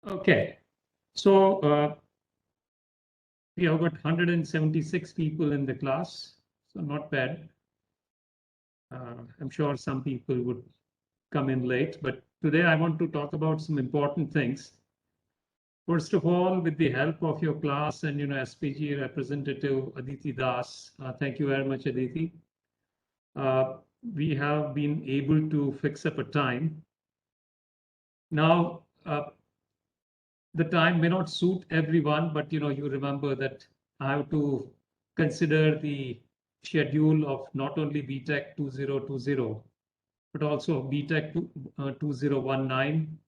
Okay, so we have got 176 people in the class, so not bad. I'm sure some people would come in late, but today I want to talk about some important things. First of all, with the help of your class and SPG representative Aditi Das, thank you very much, Aditi. We have been able to fix up a time. Now, the time may not suit everyone, but you remember that I have to consider the schedule of not only BTech 2020, but also BTech 2019,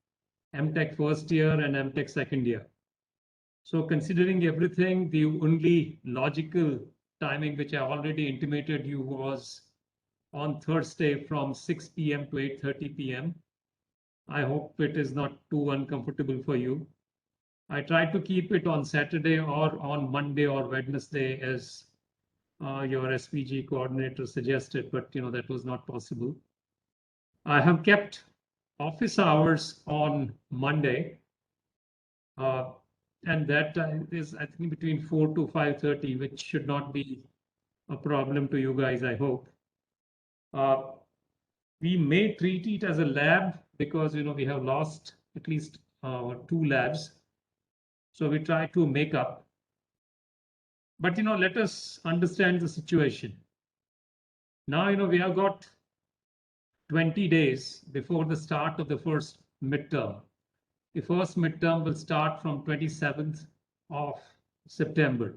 MTech first year and MTech second year. So considering everything, the only logical timing which I already intimated you was on Thursday from 6 p.m. to 8:30 p.m. I hope it is not too uncomfortable for you. I tried to keep it on Saturday or on Monday or Wednesday as your SPG coordinator suggested, but that was not possible. I have kept office hours on Monday, and that is, I think, between 4 to 5:30, which should not be a problem to you guys, I hope. We may treat it as a lab because we have lost at least 2 labs. So we try to make up. But let us understand the situation. Now we have got 20 days before the start of the first midterm. The first midterm will start from 27th of September.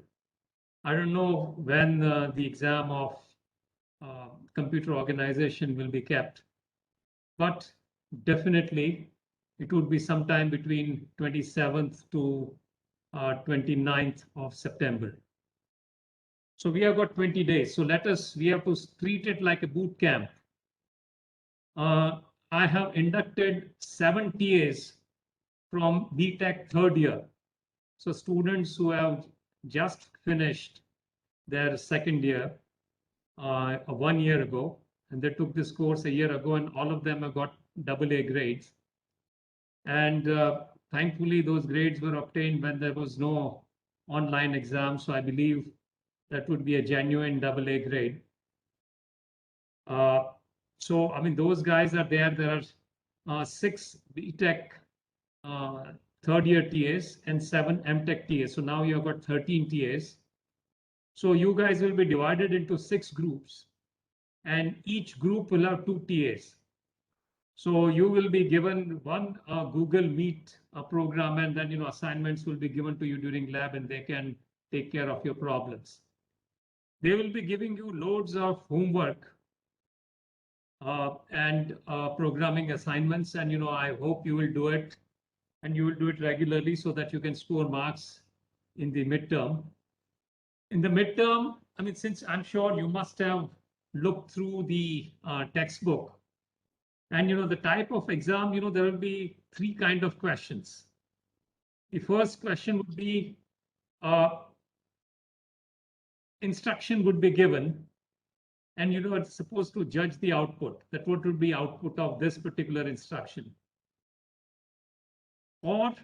I don't know when the exam of computer organization will be kept, but definitely it would be sometime between 27th to 29th of September. So we have got 20 days. So we have to treat it like a boot camp. I have inducted 7 TAs from BTech third year. So students who have just finished their second year 1 year ago, and they took this course a year ago, and all of them have got AA grades. And thankfully, those grades were obtained when there was no online exam. So I believe that would be a genuine AA grade. So, I mean, those guys are there. There are 6 BTech third year TAs and 7 MTech TAs. So now you've got 13 TAs. So you guys will be divided into 6 groups, and each group will have 2 TAs. So you will be given one Google Meet program, and then assignments will be given to you during lab, and they can take care of your problems. They will be giving you loads of homework and programming assignments, and I hope you will do it, and you will do it regularly so that you can score marks in the midterm. In the midterm, I mean, since I'm sure you must have looked through the textbook, and the type of exam, there will be 3 kind of questions. The first question would be instruction would be given, and it's supposed to judge the output, that what would be output of this particular instruction. Or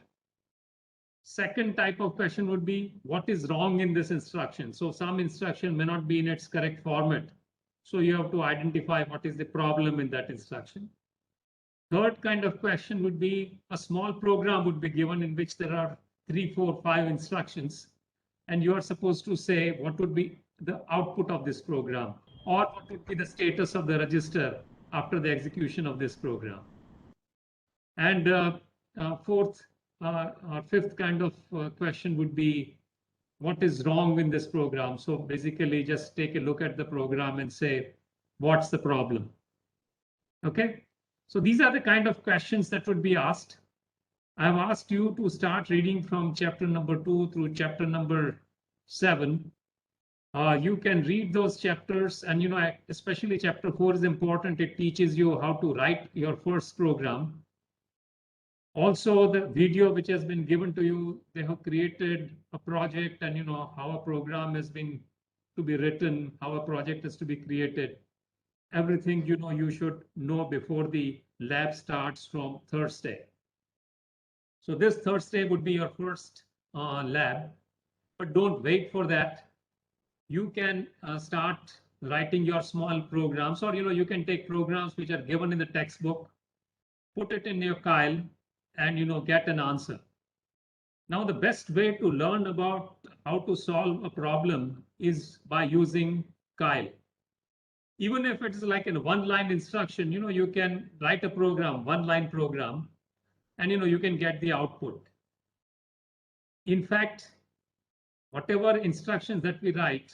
second type of question would be what is wrong in this instruction. So some instruction may not be in its correct format. So you have to identify what is the problem in that instruction. Third kind of question would be a small program would be given in which there are 3, 4, 5 instructions, and you are supposed to say what would be the output of this program, or what would be the status of the register after the execution of this program. And fourth or fifth kind of question would be what is wrong in this program. So basically just take a look at the program and say, what's the problem? Okay, so these are the kind of questions that would be asked. I have asked you to start reading from chapter number 2 through chapter number 7. You can read those chapters, and especially chapter 4 is important. It teaches you how to write your first program. Also, the video which has been given to you, they have created a project, and how a program has been to be written, how a project is to be created. Everything you should know before the lab starts from Thursday. So this Thursday would be your first lab, but don't wait for that. You can start writing your small programs, or you can take programs which are given in the textbook, put it in your Kyle, and get an answer. Now, the best way to learn about how to solve a problem is by using Kyle. Even if it's like a one-line instruction, you can write a program, one-line program, and you can get the output. In fact, whatever instructions that we write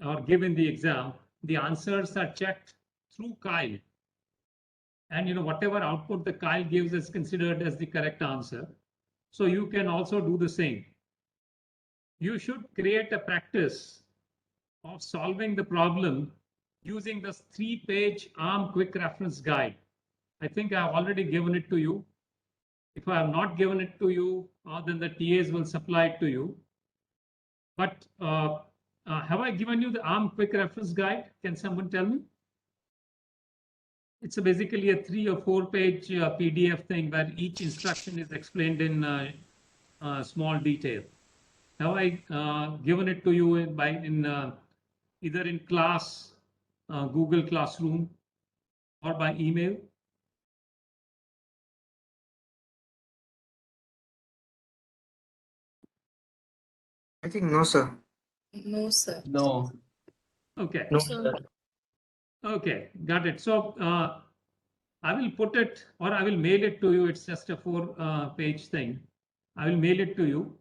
or give in the exam, the answers are checked through Kyle. And whatever output the Kyle gives is considered as the correct answer. So you can also do the same. You should create a practice of solving the problem using this 3-page ARM quick reference guide. I think I've already given it to you. If I have not given it to you, then the TAs will supply it to you. But have I given you the ARM quick reference guide? Can someone tell me? It's basically a 3 or 4-page PDF thing where each instruction is explained in small detail. Have I given it to you either in class, Google Classroom, or by email? I think no, sir. No, sir. No. Okay. No, Sir. sir. Okay, got it. So I will put it, or I will mail it to you. It's just a 4-page thing. I will mail it to you.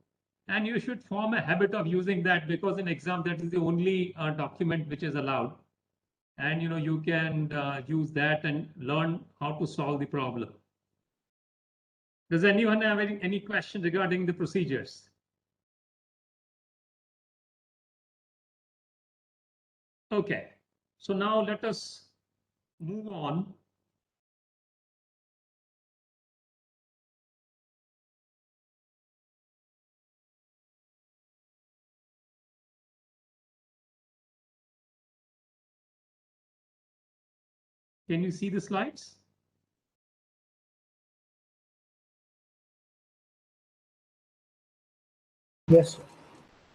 And you should form a habit of using that, because in exam, that is the only document which is allowed. And you can use that and learn how to solve the problem. Does anyone have any question regarding the procedures? Okay, so now let us move on. Can you see the slides? Yes, sir.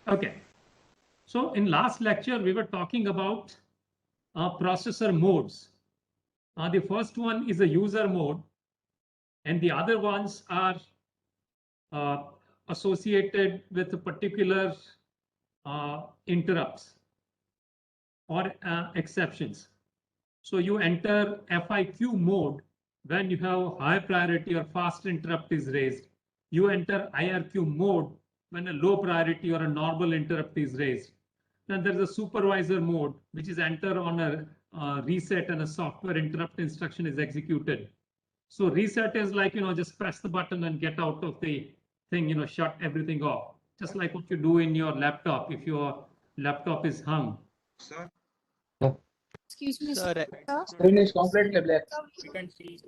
Okay. So in last lecture, we were talking about processor modes. The first one is a user mode, and the other ones are associated with a particular interrupts or exceptions. So you enter FIQ mode when you have high priority or fast interrupt is raised. You enter IRQ mode when a low priority or a normal interrupt is raised. Then there's a supervisor mode, which is enter on a reset and a software interrupt instruction is executed. So reset is like, just press the button and get out of the thing, shut everything off. Just like what you do in your laptop if your laptop is hung. Sir, Excuse me, Sir, sir. screen is completely black. We can see.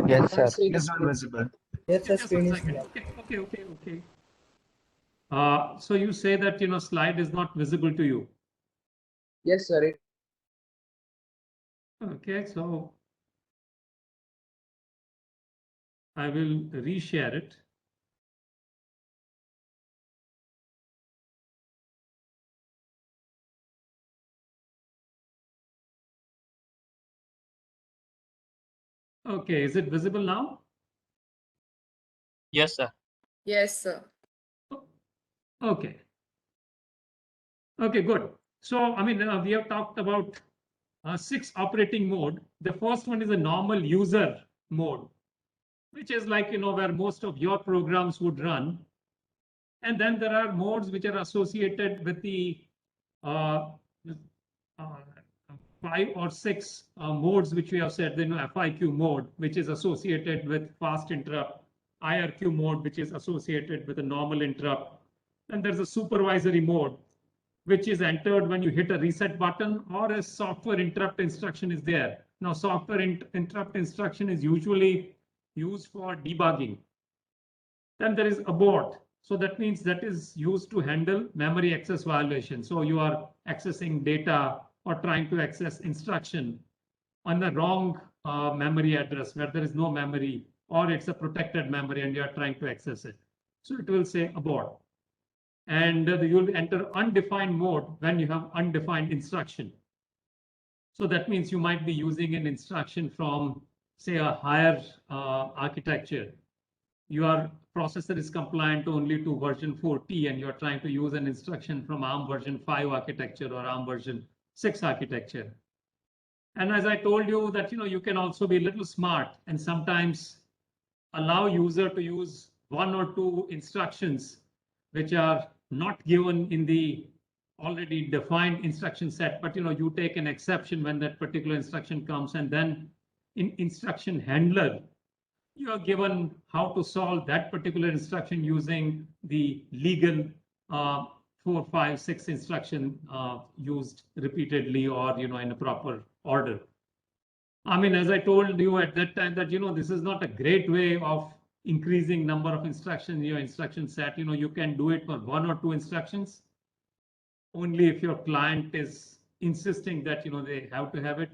yes, sir. Screen is not visible. Yes, sir. Just Screen one is second. black. Okay. So you say that slide is not visible to you. Yes, sir. Okay, so I will reshare it. Okay, is it visible now? Yes, sir. Yes, sir. Okay. Okay, good. So, we have talked about 6 operating mode. The first one is a normal user mode, which is like, where most of your programs would run. And then there are modes which are associated with the 5 or 6 modes, which we have said, FIQ mode, which is associated with fast interrupt, IRQ mode, which is associated with a normal interrupt. And there's a supervisory mode, which is entered when you hit a reset button or a software interrupt instruction is there. Now, software interrupt instruction is usually used for debugging. Then there is abort. So that means that is used to handle memory access violation. So you are accessing data or trying to access instruction on the wrong memory address where there is no memory, or it's a protected memory and you're trying to access it. So it will say abort. And you'll enter undefined mode when you have undefined instruction. So that means you might be using an instruction from, say, a higher architecture. Your processor is compliant only to version 4T, and you're trying to use an instruction from ARM version 5 architecture or ARM version 6 architecture. And as I told you that, you can also be a little smart and sometimes allow user to use one or two instructions which are not given in the already defined instruction set, but you take an exception when that particular instruction comes, and then in instruction handler, you are given how to solve that particular instruction using the legal 4, 5, 6 instruction used repeatedly or in a proper order. I mean, as I told you at that time that this is not a great way of increasing number of instructions in your instruction set. You can do it for 1 or 2 instructions only if your client is insisting that they have to have it.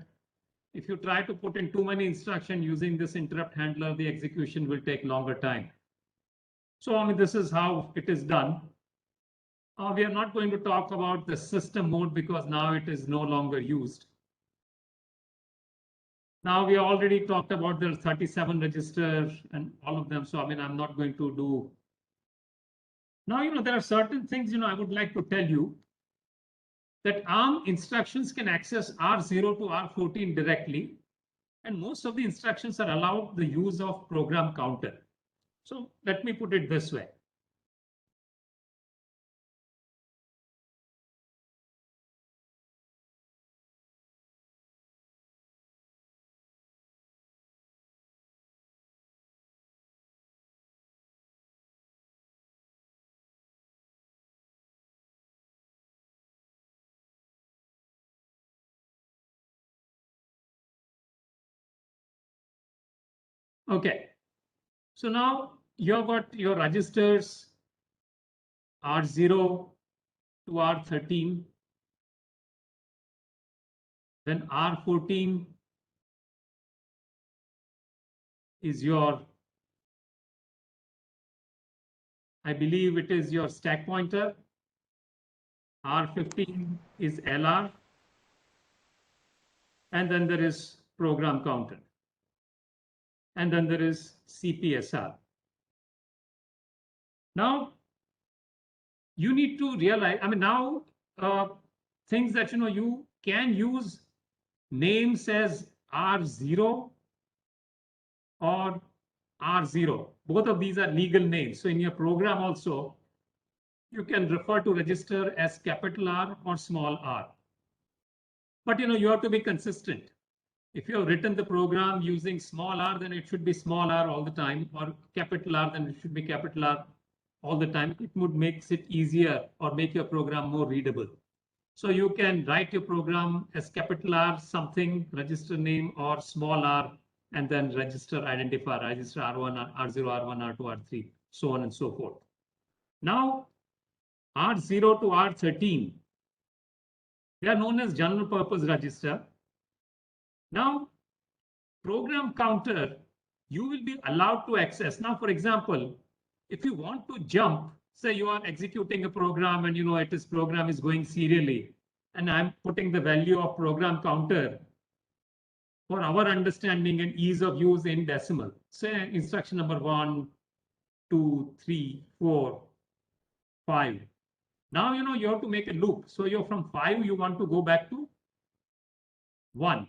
If you try to put in too many instructions using this interrupt handler, the execution will take longer time. So I mean, this is how it is done. We are not going to talk about the system mode because now it is no longer used. Now we already talked about the 37 registers and all of them. So I mean, I'm not going to do. Now, there are certain things, I would like to tell you that ARM instructions can access R0 to R14 directly. And most of the instructions are allowed the use of program counter. So let me put it this way. Okay, so now you've got your registers R0 to R13, then R14 is your, I believe it is your stack pointer, R15 is LR, and then there is program counter. And then there is CPSR. Now, you need to realize, I mean, now things that, you can use names as R0 or R0. Both of these are legal names. So in your program also, you can refer to register as capital R or small r. But, you have to be consistent. If you have written the program using small r, then it should be small r all the time, or capital R, then it should be capital R all the time. It would make it easier or make your program more readable. So you can write your program as capital R something, register name, or small r, and then register identifier, register R1, R0, R1, R2, R3, so on and so forth. Now, R0 to R13, they are known as general purpose register. Now, program counter, you will be allowed to access. Now, for example, if you want to jump, say you are executing a program and program is going serially, and I'm putting the value of program counter for our understanding and ease of use in decimal. Say instruction number 1, 2, 3, 4, 5. Now, you have to make a loop. So you're from 5, you want to go back to 1.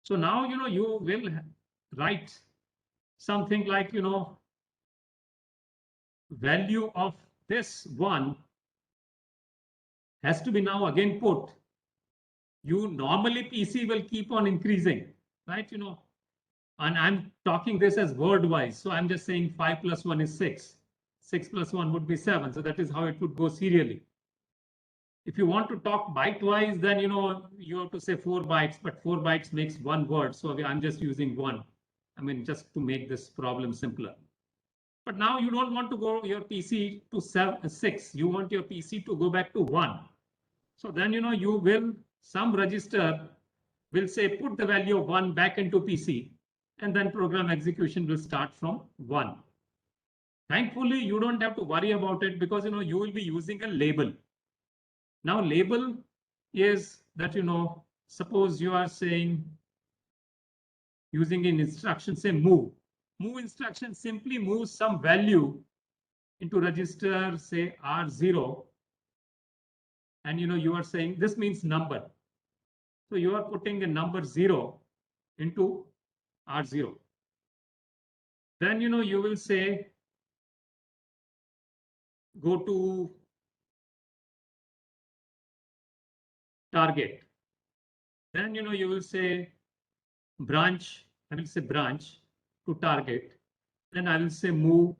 So now, you will write something like, value of this 1 has to be now again put. You normally PC will keep on increasing, right? And I'm talking this as word wise. So I'm just saying 5 plus 1 is 6. 6 plus 1 would be 7. So that is how it would go serially. If you want to talk byte wise, then you have to say 4 bytes, but 4 bytes makes 1 word. So I'm just using 1. I mean, just to make this problem simpler. But now you don't want to go your PC to 6. You want your PC to go back to 1. So then some register will say put the value of 1 back into PC. and then program execution will start from 1. Thankfully, you don't have to worry about it because you will be using a label. Now, label is that suppose you are saying using an instruction, say move. Move instruction simply moves some value into register, say R0, and you are saying this means number. So you are putting a number 0 into R0. Then you will say go to target. Then you will say branch. I will say branch to target. Then I will say move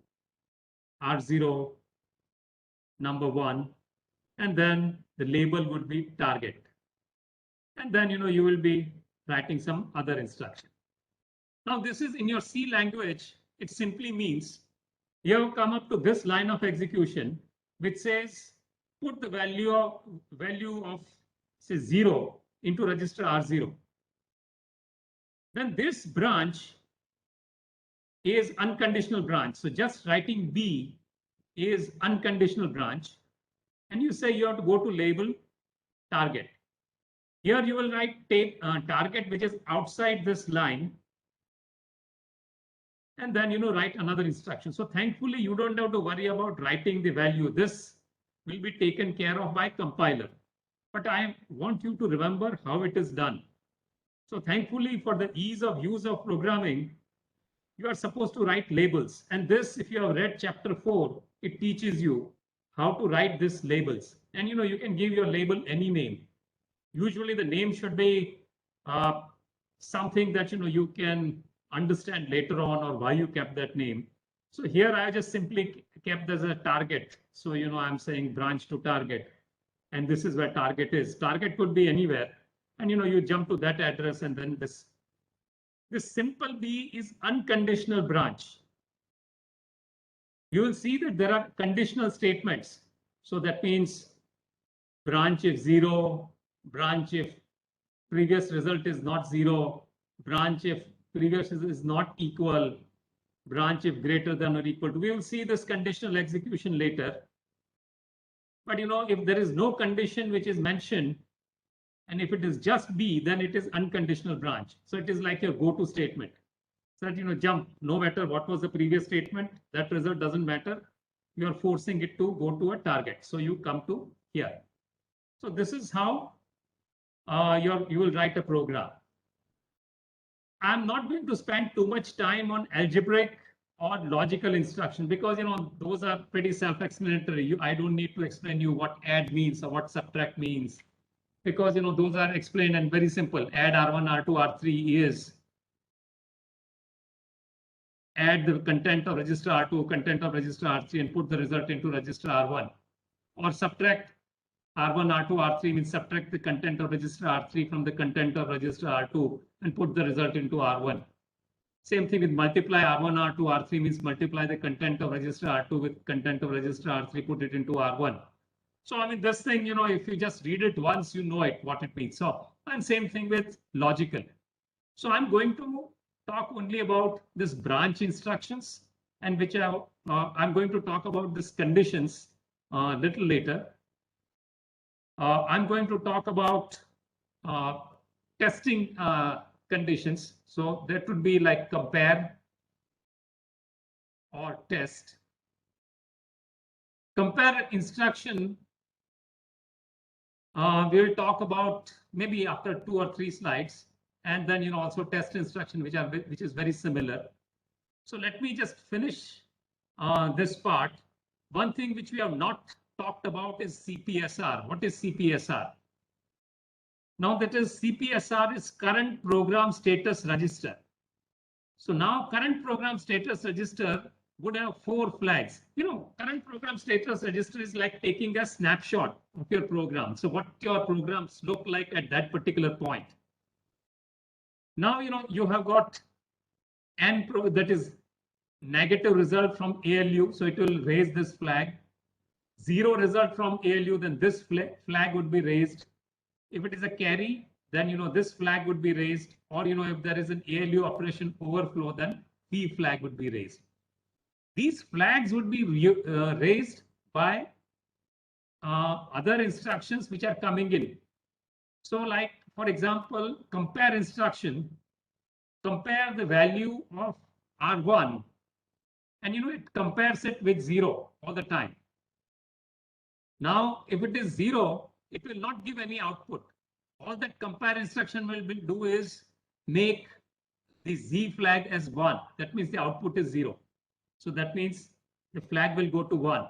R0 number 1, and then the label would be target. And then you will be writing some other instruction. Now this is in your C language. It simply means you have come up to this line of execution, which says put the value of say 0 into register R0. Then this branch is unconditional branch. So just writing B is unconditional branch. And you say you have to go to label target. Here you will write target, which is outside this line. And then write another instruction. So thankfully, you don't have to worry about writing the value. This will be taken care of by compiler. But I want you to remember how it is done. So thankfully, for the ease of use of programming, you are supposed to write labels. And this, if you have read chapter 4, it teaches you how to write these labels. And you can give your label any name. Usually the name should be something that you can understand later on, or why you kept that name. So here I just simply kept as a target. So I'm saying branch to target, and this is where target is. Target could be anywhere, and you jump to that address, and then this simple B is unconditional branch. You will see that there are conditional statements. So that means branch if 0, branch if previous result is not 0, branch if previous is not equal, branch if greater than or equal to. We will see this conditional execution later. But if there is no condition which is mentioned, and if it is just B, then it is unconditional branch. So it is like your go-to statement. So that jump, no matter what was the previous statement, that result doesn't matter. You are forcing it to go to a target. So you come to here. So this is how you will write a program. I'm not going to spend too much time on algebraic or logical instruction because those are pretty self-explanatory. I don't need to explain you what add means or what subtract means, because those are explained and very simple. Add R1, R2, R3 is add the content of register R2, content of register R3, and put the result into register R1. Or subtract R1, R2, R3 means subtract the content of register R3 from the content of register R2 and put the result into R1. Same thing with multiply R1, R2, R3 means multiply the content of register R2 with content of register R3, put it into R1. So this thing, if you just read it once, you know what it means. So, and same thing with logical. So I'm going to talk only about this branch instructions, and which I'm going to talk about this conditions a little later. I'm going to talk about testing conditions. So that would be like compare or test. Compare instruction, we'll talk about maybe after 2 or 3 slides, and then also test instruction, which is very similar. So let me just finish this part. One thing which we have not talked about is CPSR. What is CPSR? Now that is CPSR is current program status register. So now current program status register would have 4 flags. Current program status register is like taking a snapshot of your program. So what your programs look like at that particular point. Now, you have got that is negative result from ALU. So it will raise this flag. 0 result from ALU, then this flag would be raised. If it is a carry, then this flag would be raised, or if there is an ALU operation overflow, then P flag would be raised. These flags would be raised by other instructions which are coming in. So like, for example, compare instruction, compare the value of R1, and it compares it with 0 all the time. Now, if it is 0, it will not give any output. All that compare instruction will do is make the Z flag as 1. That means the output is 0. So that means the flag will go to 1.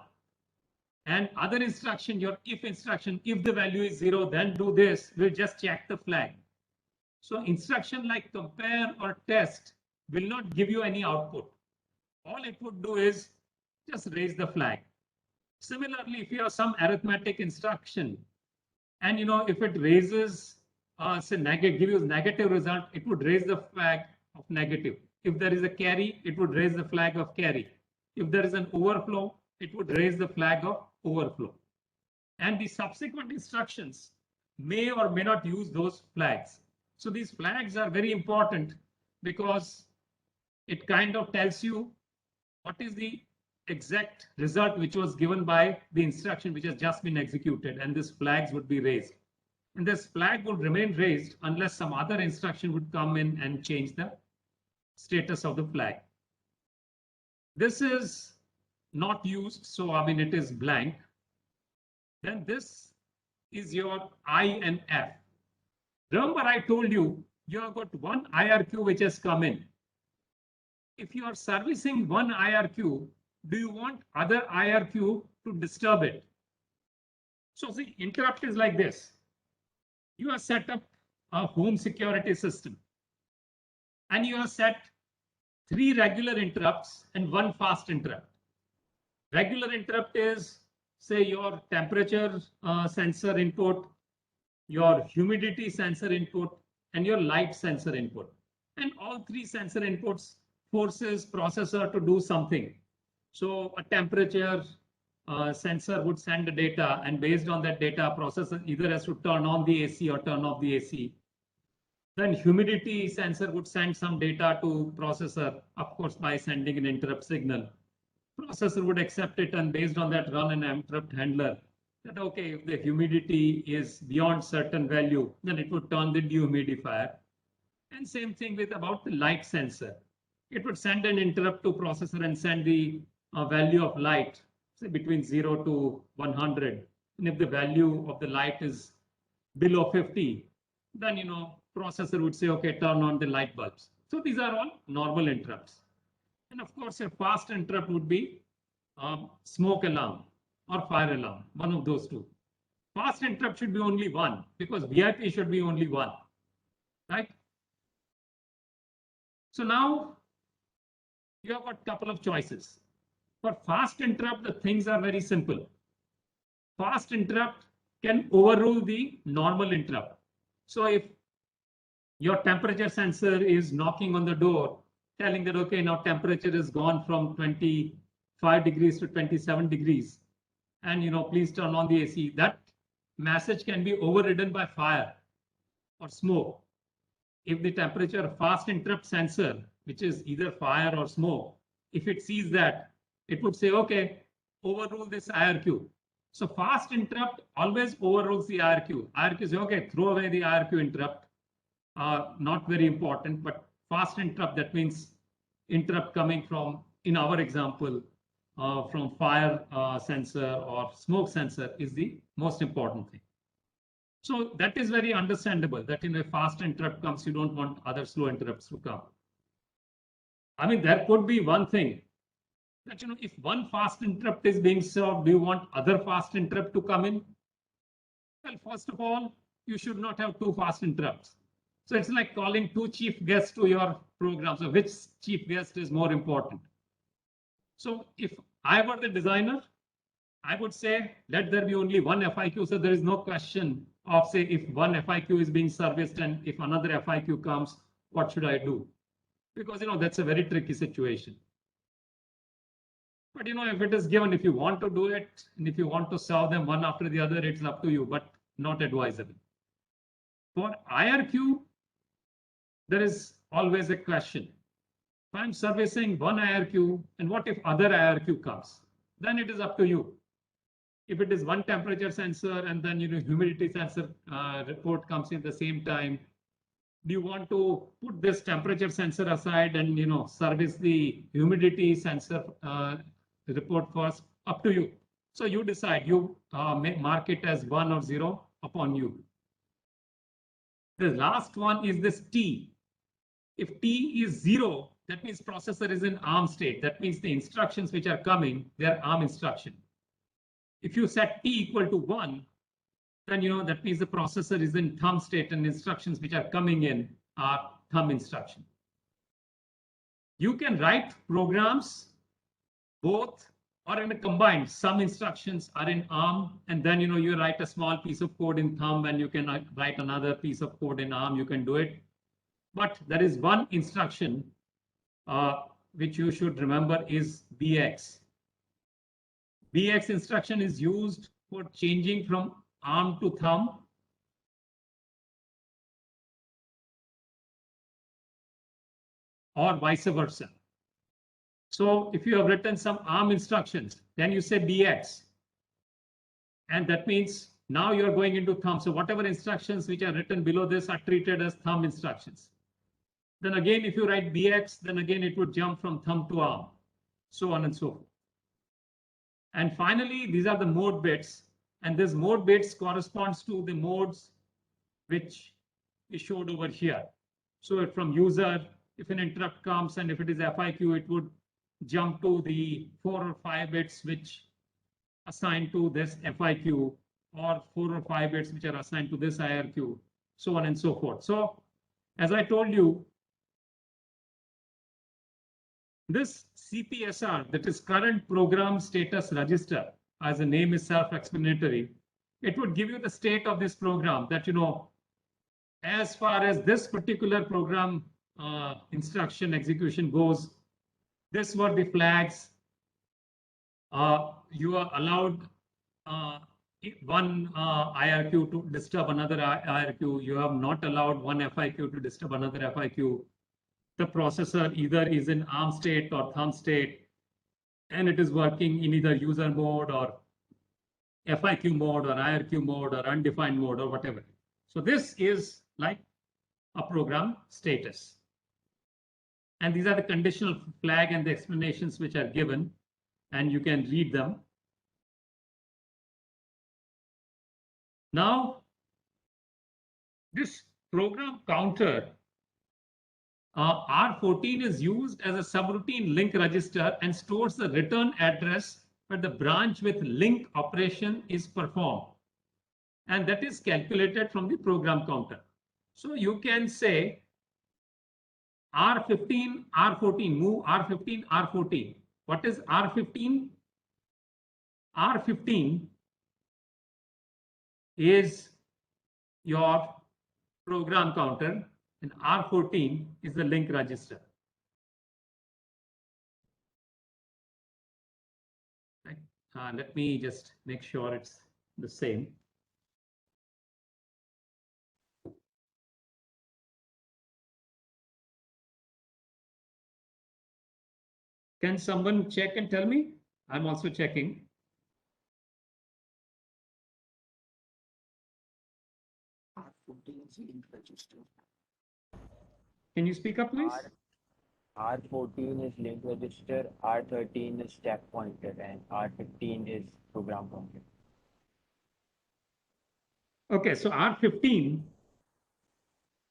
And other instruction, your if instruction, if the value is 0, then do this, will just check the flag. So instruction like compare or test will not give you any output. All it would do is just raise the flag. Similarly, if you have some arithmetic instruction, and if it raises, say give you negative result, it would raise the flag of negative. If there is a carry, it would raise the flag of carry. If there is an overflow, it would raise the flag of overflow. And the subsequent instructions may or may not use those flags. So these flags are very important because it kind of tells you what is the exact result which was given by the instruction which has just been executed, and these flags would be raised. And this flag would remain raised unless some other instruction would come in and change the status of the flag. This is not used, so it is blank. Then this is your I and F. Remember, I told you, you have got one IRQ which has come in. If you are servicing one IRQ, do you want other IRQ to disturb it? So the interrupt is like this. You have set up a home security system, and you have set 3 regular interrupts and 1 fast interrupt. Regular interrupt is, say, your temperature sensor input, your humidity sensor input, and your light sensor input. And all 3 sensor inputs forces processor to do something. So a temperature sensor would send the data, and based on that data, processor either has to turn on the AC or turn off the AC. Then humidity sensor would send some data to processor, of course, by sending an interrupt signal. Processor would accept it, and based on that, run an interrupt handler. That okay, if the humidity is beyond certain value, then it would turn the dehumidifier. And same thing with about the light sensor. It would send an interrupt to processor and send the value of light, say between 0 to 100. And if the value of the light is below 50, then processor would say, okay, turn on the light bulbs. So these are all normal interrupts. And of course, a fast interrupt would be smoke alarm or fire alarm, one of those two. Fast interrupt should be only 1 because VIP should be only 1, right? So now you have got a couple of choices. For fast interrupt, the things are very simple. Fast interrupt can overrule the normal interrupt. So if your temperature sensor is knocking on the door, telling that, okay, now temperature has gone from 25 degrees to 27 degrees, and please turn on the AC, that message can be overridden by fire or smoke. If the temperature fast interrupt sensor, which is either fire or smoke, if it sees that, it would say, okay, overrule this IRQ. So fast interrupt always overrules the IRQ. IRQ say, okay, throw away the IRQ interrupt. Not very important, but fast interrupt, that means interrupt coming from, in our example, from fire sensor or smoke sensor is the most important thing. So that is very understandable that in a fast interrupt comes, you don't want other slow interrupts to come. There could be one thing that, if one fast interrupt is being served, do you want other fast interrupt to come in? Well, first of all, you should not have 2 fast interrupts. So it's like calling 2 chief guests to your program. So which chief guest is more important? So if I were the designer, I would say, let there be only one FIQ. So there is no question of, say, if one FIQ is being serviced and if another FIQ comes, what should I do? Because, that's a very tricky situation. But, if it is given, if you want to do it, and if you want to serve them one after the other, it's up to you, but not advisable. For IRQ, there is always a question. If I'm servicing one IRQ, and what if other IRQ comes? Then it is up to you. If it is one temperature sensor and then humidity sensor report comes in the same time, do you want to put this temperature sensor aside and service the humidity sensor report first? Up to you. So you decide. You mark it as 1 or 0 upon you. The last one is this T. If T is 0, that means processor is in ARM state. That means the instructions which are coming, they are ARM instruction. If you set T equal to 1, then that means the processor is in thumb state and instructions which are coming in are thumb instruction. You can write programs both or in a combined. Some instructions are in ARM, and then you write a small piece of code in thumb, and you can write another piece of code in ARM. You can do it. But there is one instruction which you should remember is BX. BX instruction is used for changing from ARM to thumb. Or vice versa. So if you have written some ARM instructions, then you say BX. And that means now you're going into thumb. So whatever instructions which are written below this are treated as thumb instructions. Then again, if you write BX, then again it would jump from thumb to ARM, so on and so forth. And finally, these are the mode bits. And this mode bits corresponds to the modes which is showed over here. So from user, if an interrupt comes and if it is FIQ, it would jump to the 4 or 5 bits which assigned to this FIQ, or 4 or 5 bits which are assigned to this IRQ, so on and so forth. So as I told you, this CPSR, that is current program status register, as the name is self-explanatory, it would give you the state of this program that, as far as this particular program instruction execution goes, this were the flags. You are allowed one IRQ to disturb another IRQ. You have not allowed one FIQ to disturb another FIQ. The processor either is in ARM state or thumb state, and it is working in either user mode or FIQ mode or IRQ mode or undefined mode or whatever. So this is like a program status. And these are the conditional flag and the explanations which are given, and you can read them. Now, this program counter R14 is used as a subroutine link register and stores the return address where the branch with link operation is performed. And that is calculated from the program counter. So you can say R15, R14, move R15, R14. What is R15? R15 is your program counter, and R14 is the link register. Right. Let me just make sure it's the same. Can someone check and tell me? I'm also checking. Can you speak up, please? R14 is link register, R13 is stack pointer, and R15 is program counter. Okay, so R15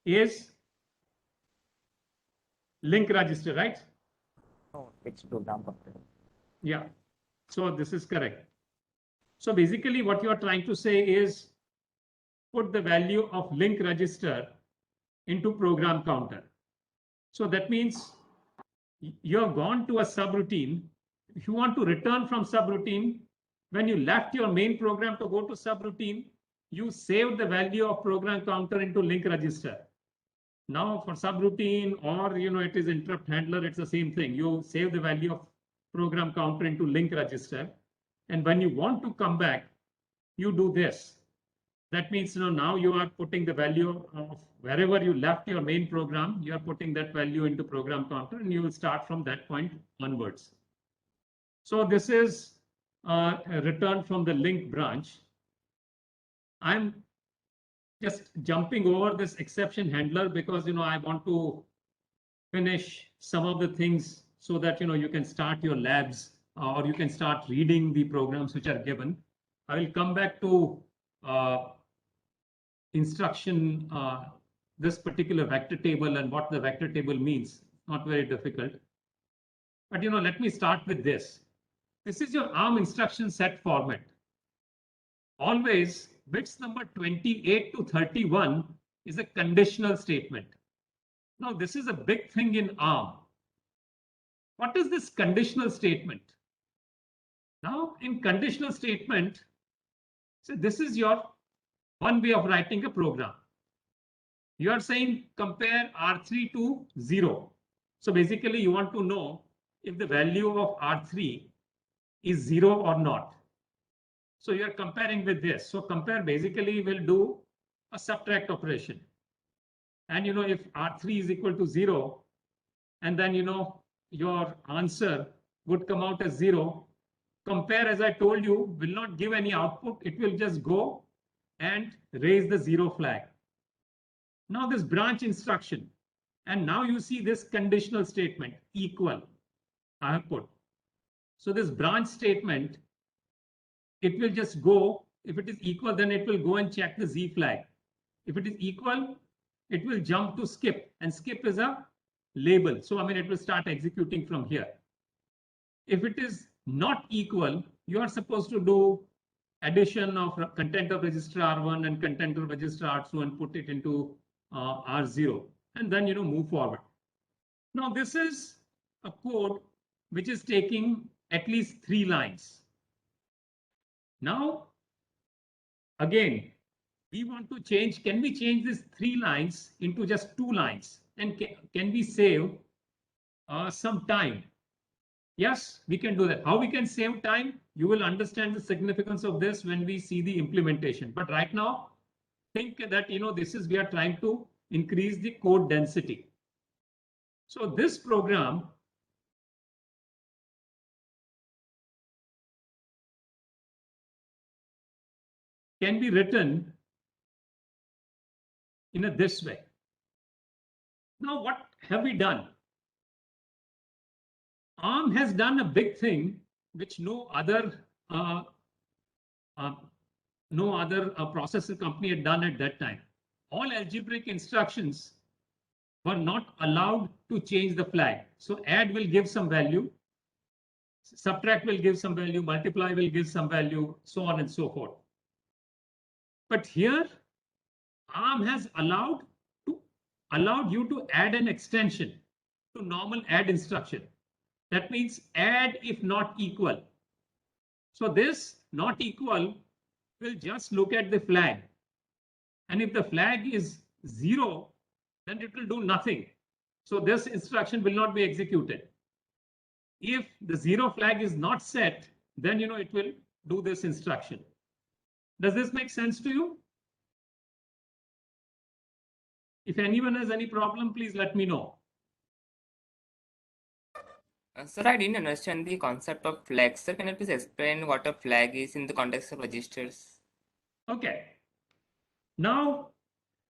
is link register, right? No, it's program counter. Yeah, so this is correct. So basically what you are trying to say is put the value of link register into program counter. So that means you have gone to a subroutine. If you want to return from subroutine, when you left your main program to go to subroutine, you saved the value of program counter into link register. Now for subroutine, or it is interrupt handler, it's the same thing. You save the value of program counter into link register. And when you want to come back, you do this. That means, now you are putting the value of wherever you left your main program, you are putting that value into program counter, and you will start from that point onwards. So this is a return from the link branch. I'm just jumping over this exception handler because, I want to finish some of the things so that, you can start your labs or you can start reading the programs which are given. I will come back to instruction, this particular vector table and what the vector table means. Not very difficult. But, let me start with this. This is your ARM instruction set format. Always bits number 28 to 31 is a conditional statement. Now, this is a big thing in ARM. What is this conditional statement? Now, in conditional statement, so this is your one way of writing a program. You are saying compare R3 to 0. So basically, you want to know if the value of R3 is 0 or not. So you are comparing with this. So compare basically will do a subtract operation. And if R3 is equal to 0, and then your answer would come out as 0. Compare, as I told you, will not give any output. It will just go and raise the 0 flag. Now this branch instruction, and now you see this conditional statement equal I have put. So this branch statement, it will just go, if it is equal, then it will go and check the Z flag. If it is equal, it will jump to skip, and skip is a label. So it will start executing from here. If it is not equal, you are supposed to do addition of content of register R1 and content of register R2 and put it into R0, and then move forward. Now this is a code which is taking at least 3 lines. Now, again, we want to change. Can we change these 3 lines into just 2 lines? And can we save some time? Yes, we can do that. How we can save time? You will understand the significance of this when we see the implementation. But right now, think that, this is, we are trying to increase the code density. So this program can be written in this way. Now, what have we done? ARM has done a big thing which no other processor company had done at that time. All algebraic instructions were not allowed to change the flag. So add will give some value, subtract will give some value, multiply will give some value, so on and so forth. But here, ARM has allowed you to add an extension to normal add instruction. That means add if not equal. So this not equal will just look at the flag. And if the flag is 0, then it will do nothing. So this instruction will not be executed. If the 0 flag is not set, then it will do this instruction. Does this make sense to you? If anyone has any problem, please let me know. Sir, I didn't understand the concept of flag. Sir, can you please explain what a flag is in the context of registers? Okay. Now,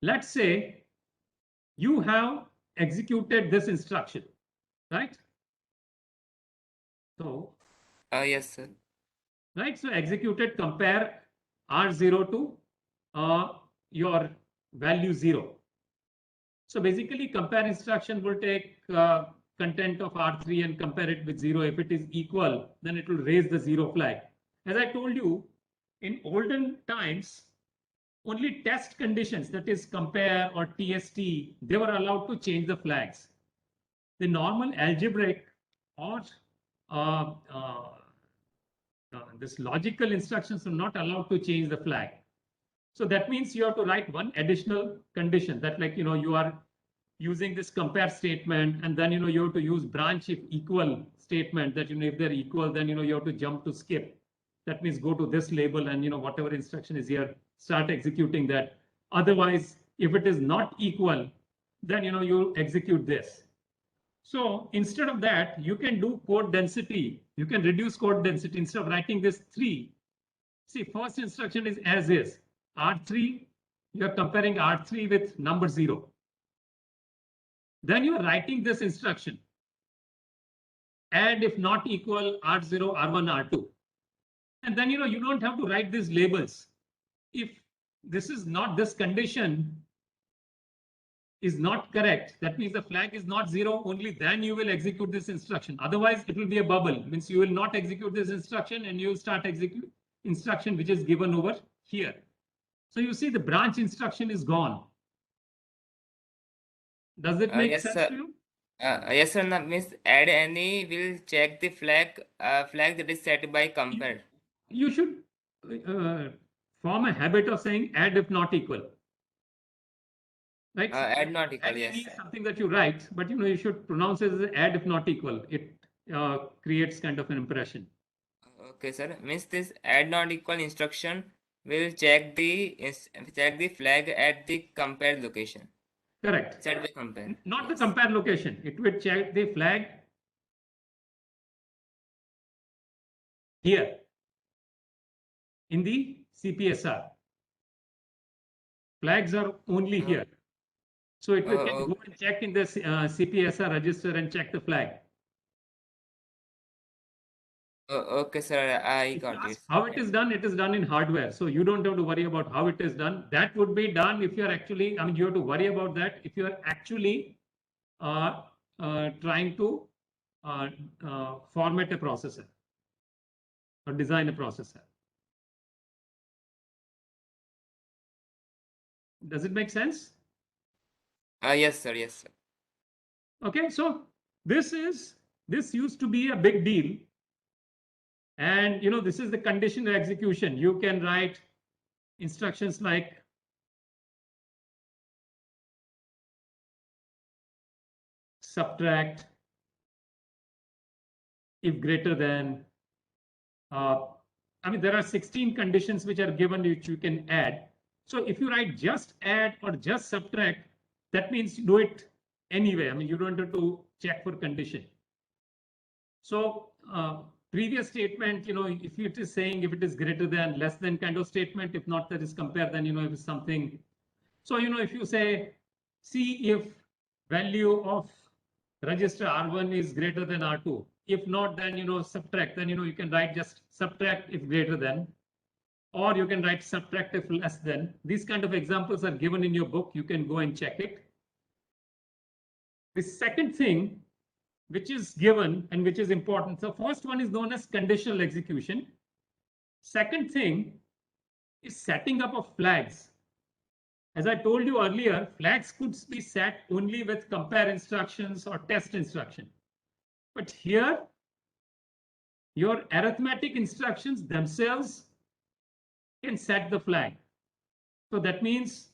let's say you have executed this instruction, right? So, Yes, sir. Right, so executed compare R0 to your value 0. So basically compare instruction will take content of R3 and compare it with 0. If it is equal, then it will raise the 0 flag. As I told you, in olden times, only test conditions, that is compare or TST, they were allowed to change the flags. The normal algebraic or this logical instructions are not allowed to change the flag. So that means you have to write one additional condition that, like, you are using this compare statement, and then, you have to use branch if equal statement that, if they're equal, then, you have to jump to skip. That means go to this label and, whatever instruction is here, start executing that. Otherwise, if it is not equal, then you execute this. So instead of that, you can do code density. You can reduce code density instead of writing this 3. See, first instruction is as is. R3, you are comparing R3 with number 0. Then you are writing this instruction. Add if not equal R0, R1, R2. And then you don't have to write these labels. If this is not, this condition is not correct, that means the flag is not 0, only then you will execute this instruction. Otherwise, it will be a bubble, means you will not execute this instruction and you will start execute instruction which is given over here. So you see the branch instruction is gone. Does it make Yes, sense sir. to you? Yes, sir. That means add any will check the flag that is set by compare. You should form a habit of saying add if not equal. Right? Add not equal, Add yes. any is something that you write, but you should pronounce it as add if not equal. It creates kind of an impression. Okay, sir. Means this add not equal instruction will check the flag at the compare location. Correct. Set by compare. Not Yes. the compare location. It will check the flag here in the CPSR. Flags are only here. So it will Oh, go and check in the CPSR register and check the flag. Okay, sir. I If you got ask it. how it is done in hardware. So you don't have to worry about how it is done. That would be done if you're actually, you have to worry about that if you're actually trying to format a processor or design a processor. Does it make sense? Yes, sir. Yes, sir. Okay, so this used to be a big deal. And this is the conditional execution. You can write instructions like subtract if greater than. There are 16 conditions which are given which you can add. So if you write just add or just subtract, that means you do it anyway. You don't have to check for condition. So previous statement, if it is saying if it is greater than, less than kind of statement, if not that is compare, then if it's something. So if you say see if value of register R1 is greater than R2, if not, then subtract, then you can write just subtract if greater than, or you can write subtract if less than. These kind of examples are given in your book. You can go and check it. The second thing which is given and which is important. So first one is known as conditional execution. Second thing is setting up of flags. As I told you earlier, flags could be set only with compare instructions or test instruction. But here, your arithmetic instructions themselves can set the flag. So that means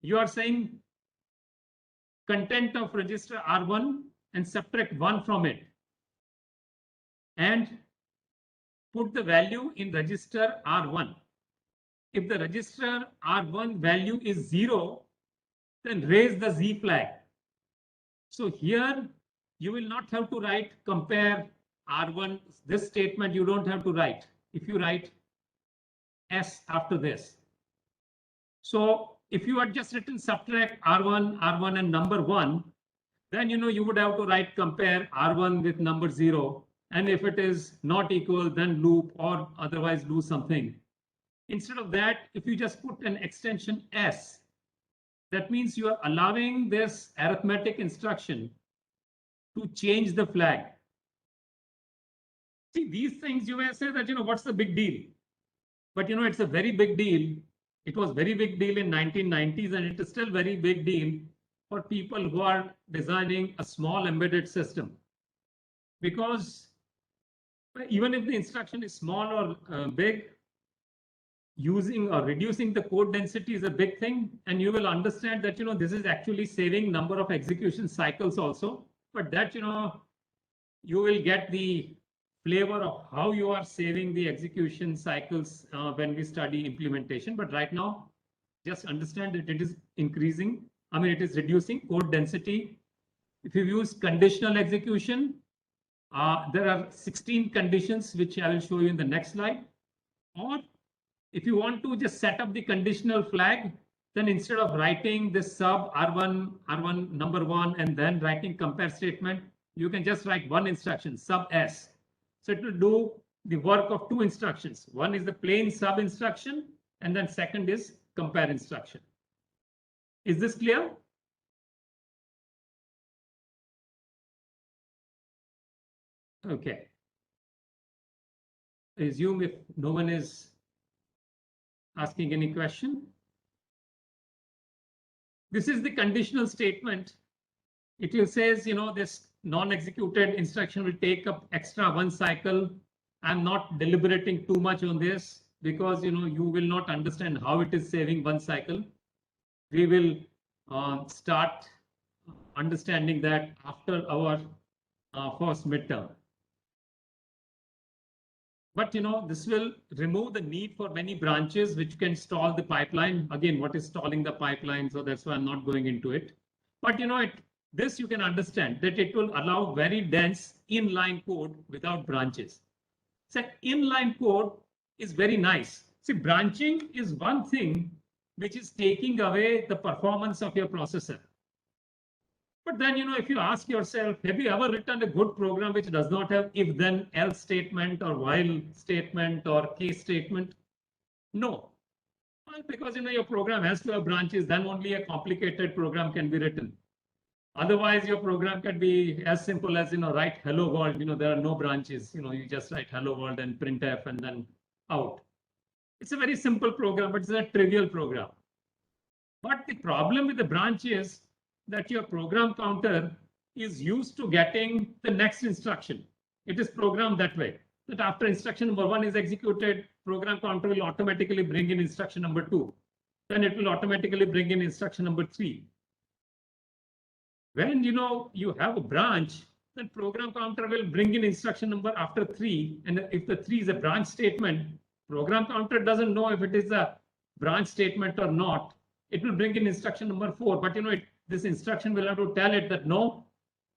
you are saying content of register R1 and subtract 1 from it and put the value in register R1. If the register R1 value is 0, then raise the Z flag. So here you will not have to write compare R1. This statement you don't have to write if you write S after this. So if you had just written subtract R1 and number 1, then you would have to write compare R1 with number 0. And if it is not equal, then loop or otherwise do something. Instead of that, if you just put an extension S, that means you are allowing this arithmetic instruction to change the flag. See, these things you may say that, what's the big deal? But, it's a very big deal. It was very big deal in 1990s, and it is still very big deal for people who are designing a small embedded system. Because even if the instruction is small or big, using or reducing the code density is a big thing. And you will understand that, this is actually saving number of execution cycles also. But that, you will get the flavor of how you are saving the execution cycles when we study implementation. But right now, just understand that it is increasing. I mean, it is reducing code density. If you use conditional execution, there are 16 conditions, which I will show you in the next slide. Or if you want to just set up the conditional flag, then instead of writing this sub R1 number 1 and then writing compare statement, you can just write one instruction, sub S. So it will do the work of two instructions. One is the plain sub instruction, and then second is compare instruction. Is this clear? Okay. I assume if no one is asking any question. This is the conditional statement. It will says, this non-executed instruction will take up extra one cycle. I'm not deliberating too much on this because, you will not understand how it is saving one cycle. We will start understanding that after our first midterm. But this will remove the need for many branches which can stall the pipeline. Again, what is stalling the pipeline? So that's why I'm not going into it. But this you can understand that it will allow very dense inline code without branches. So inline code is very nice. See, branching is one thing which is taking away the performance of your processor. But then, if you ask yourself, have you ever written a good program which does not have if then else statement or while statement or case statement? No. Well, because, your program has to have branches, then only a complicated program can be written. Otherwise, your program can be as simple as, write hello world, there are no branches, you just write hello world and printf and then out. It's a very simple program, but it's a trivial program. But the problem with the branch is that your program counter is used to getting the next instruction. It is programmed that way, that after instruction number 1 is executed, program counter will automatically bring in instruction number 2. Then it will automatically bring in instruction number 3. When you have a branch, then program counter will bring in instruction number after 3. And if the 3 is a branch statement, program counter doesn't know if it is a branch statement or not. It will bring in instruction number 4. But this instruction will have to tell it that no,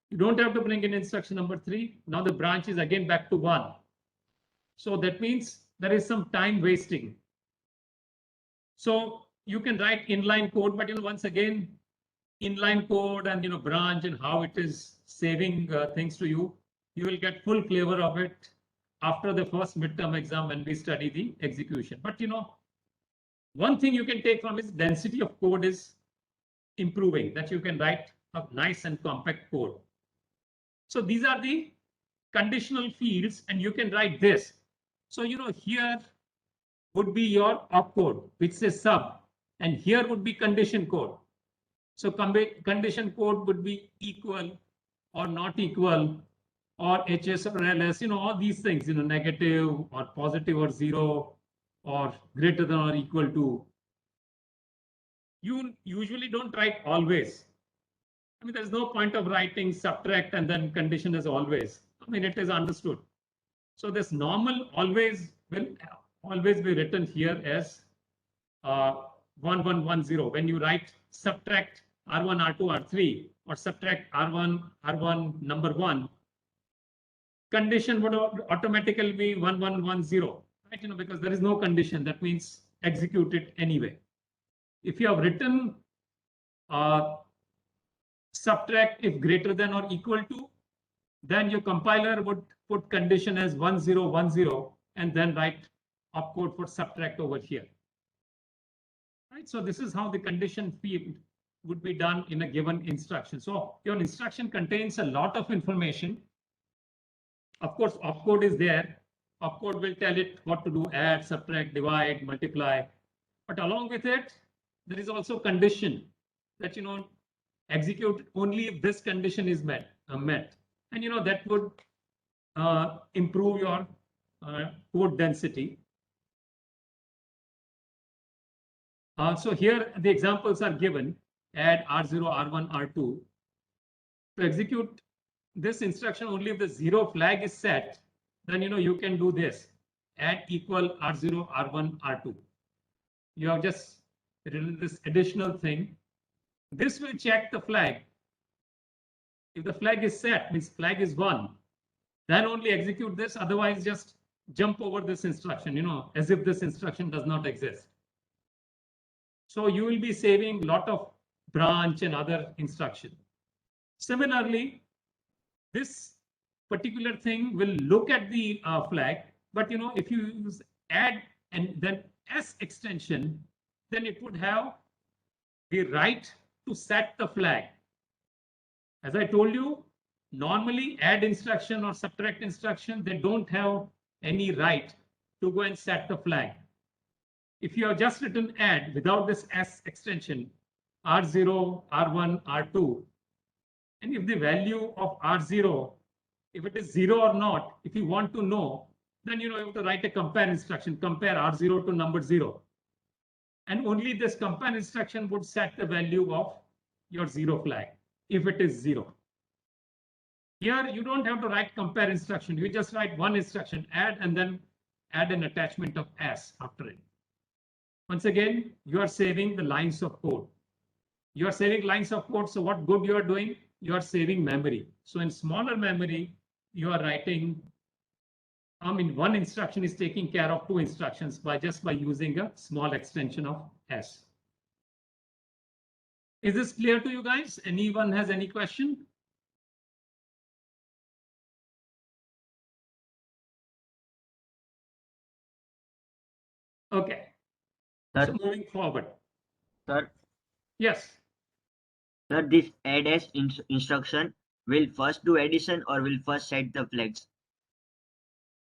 you don't have to bring in instruction number 3. Now the branch is again back to 1. So that means there is some time wasting. So you can write inline code, but once again, inline code and branch and how it is saving things to you, you will get full flavor of it after the first midterm exam when we study the execution. But one thing you can take from is density of code is improving, that you can write a nice and compact code. So these are the conditional fields and you can write this. So here would be your opcode which says sub, and here would be condition code. So condition code would be equal or not equal or HS or LS, all these things, negative or positive or 0 or greater than or equal to. You usually don't write always. I mean, there's no point of writing subtract and then condition as always. I mean, it is understood. So this normal always will always be written here as 1110. When you write subtract R1, R2, R3 or subtract R1 number 1, condition would automatically be 1110, right? Because there is no condition. That means execute it anyway. If you have written subtract if greater than or equal to, then your compiler would put condition as 1010 and then write opcode for subtract over here. Right? So this is how the condition field would be done in a given instruction. So your instruction contains a lot of information. Of course, opcode is there. Opcode will tell it what to do, add, subtract, divide, multiply. But along with it, there is also condition that, execute only if this condition is met. And, that would improve your code density. So here the examples are given. Add R0, R1, R2. To execute this instruction only if the 0 flag is set, then you can do this. Add equal R0, R1, R2. You have just written this additional thing. This will check the flag. If the flag is set, means flag is 1, then only execute this. Otherwise, just jump over this instruction, as if this instruction does not exist. So you will be saving a lot of branch and other instruction. Similarly, this particular thing will look at the flag, but if you use add and then S extension, then it would have the right to set the flag. As I told you, normally add instruction or subtract instruction, they don't have any right to go and set the flag. If you have just written add without this S extension, R0, R1, R2, and if the value of R0, if it is 0 or not, if you want to know, then you have to write a compare instruction, compare R0 to number 0. And only this compare instruction would set the value of your 0 flag, if it is 0. Here, you don't have to write compare instruction. You just write one instruction, add, and then add an attachment of S after it. Once again, you are saving the lines of code. You are saving lines of code. So what good you are doing? You are saving memory. So in smaller memory, you are writing, one instruction is taking care of two instructions by using a small extension of S. Is this clear to you guys? Anyone has any question? Okay. Sir. So moving forward. Sir, Yes. sir, this add as instruction will first do addition or will first set the flags?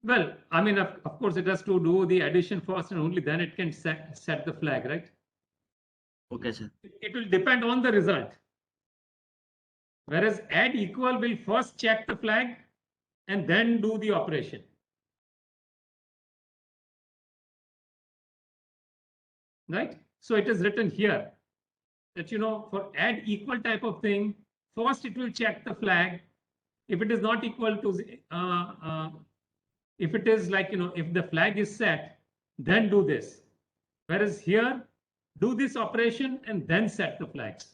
Well, of course, it has to do the addition first and only then it can set the flag, right? Okay, sir. It will depend on the result. Whereas add equal will first check the flag and then do the operation. Right? So it is written here that, for add equal type of thing, first it will check the flag. If it is not equal to, if it is like, if the flag is set, then do this. Whereas here, do this operation and then set the flags.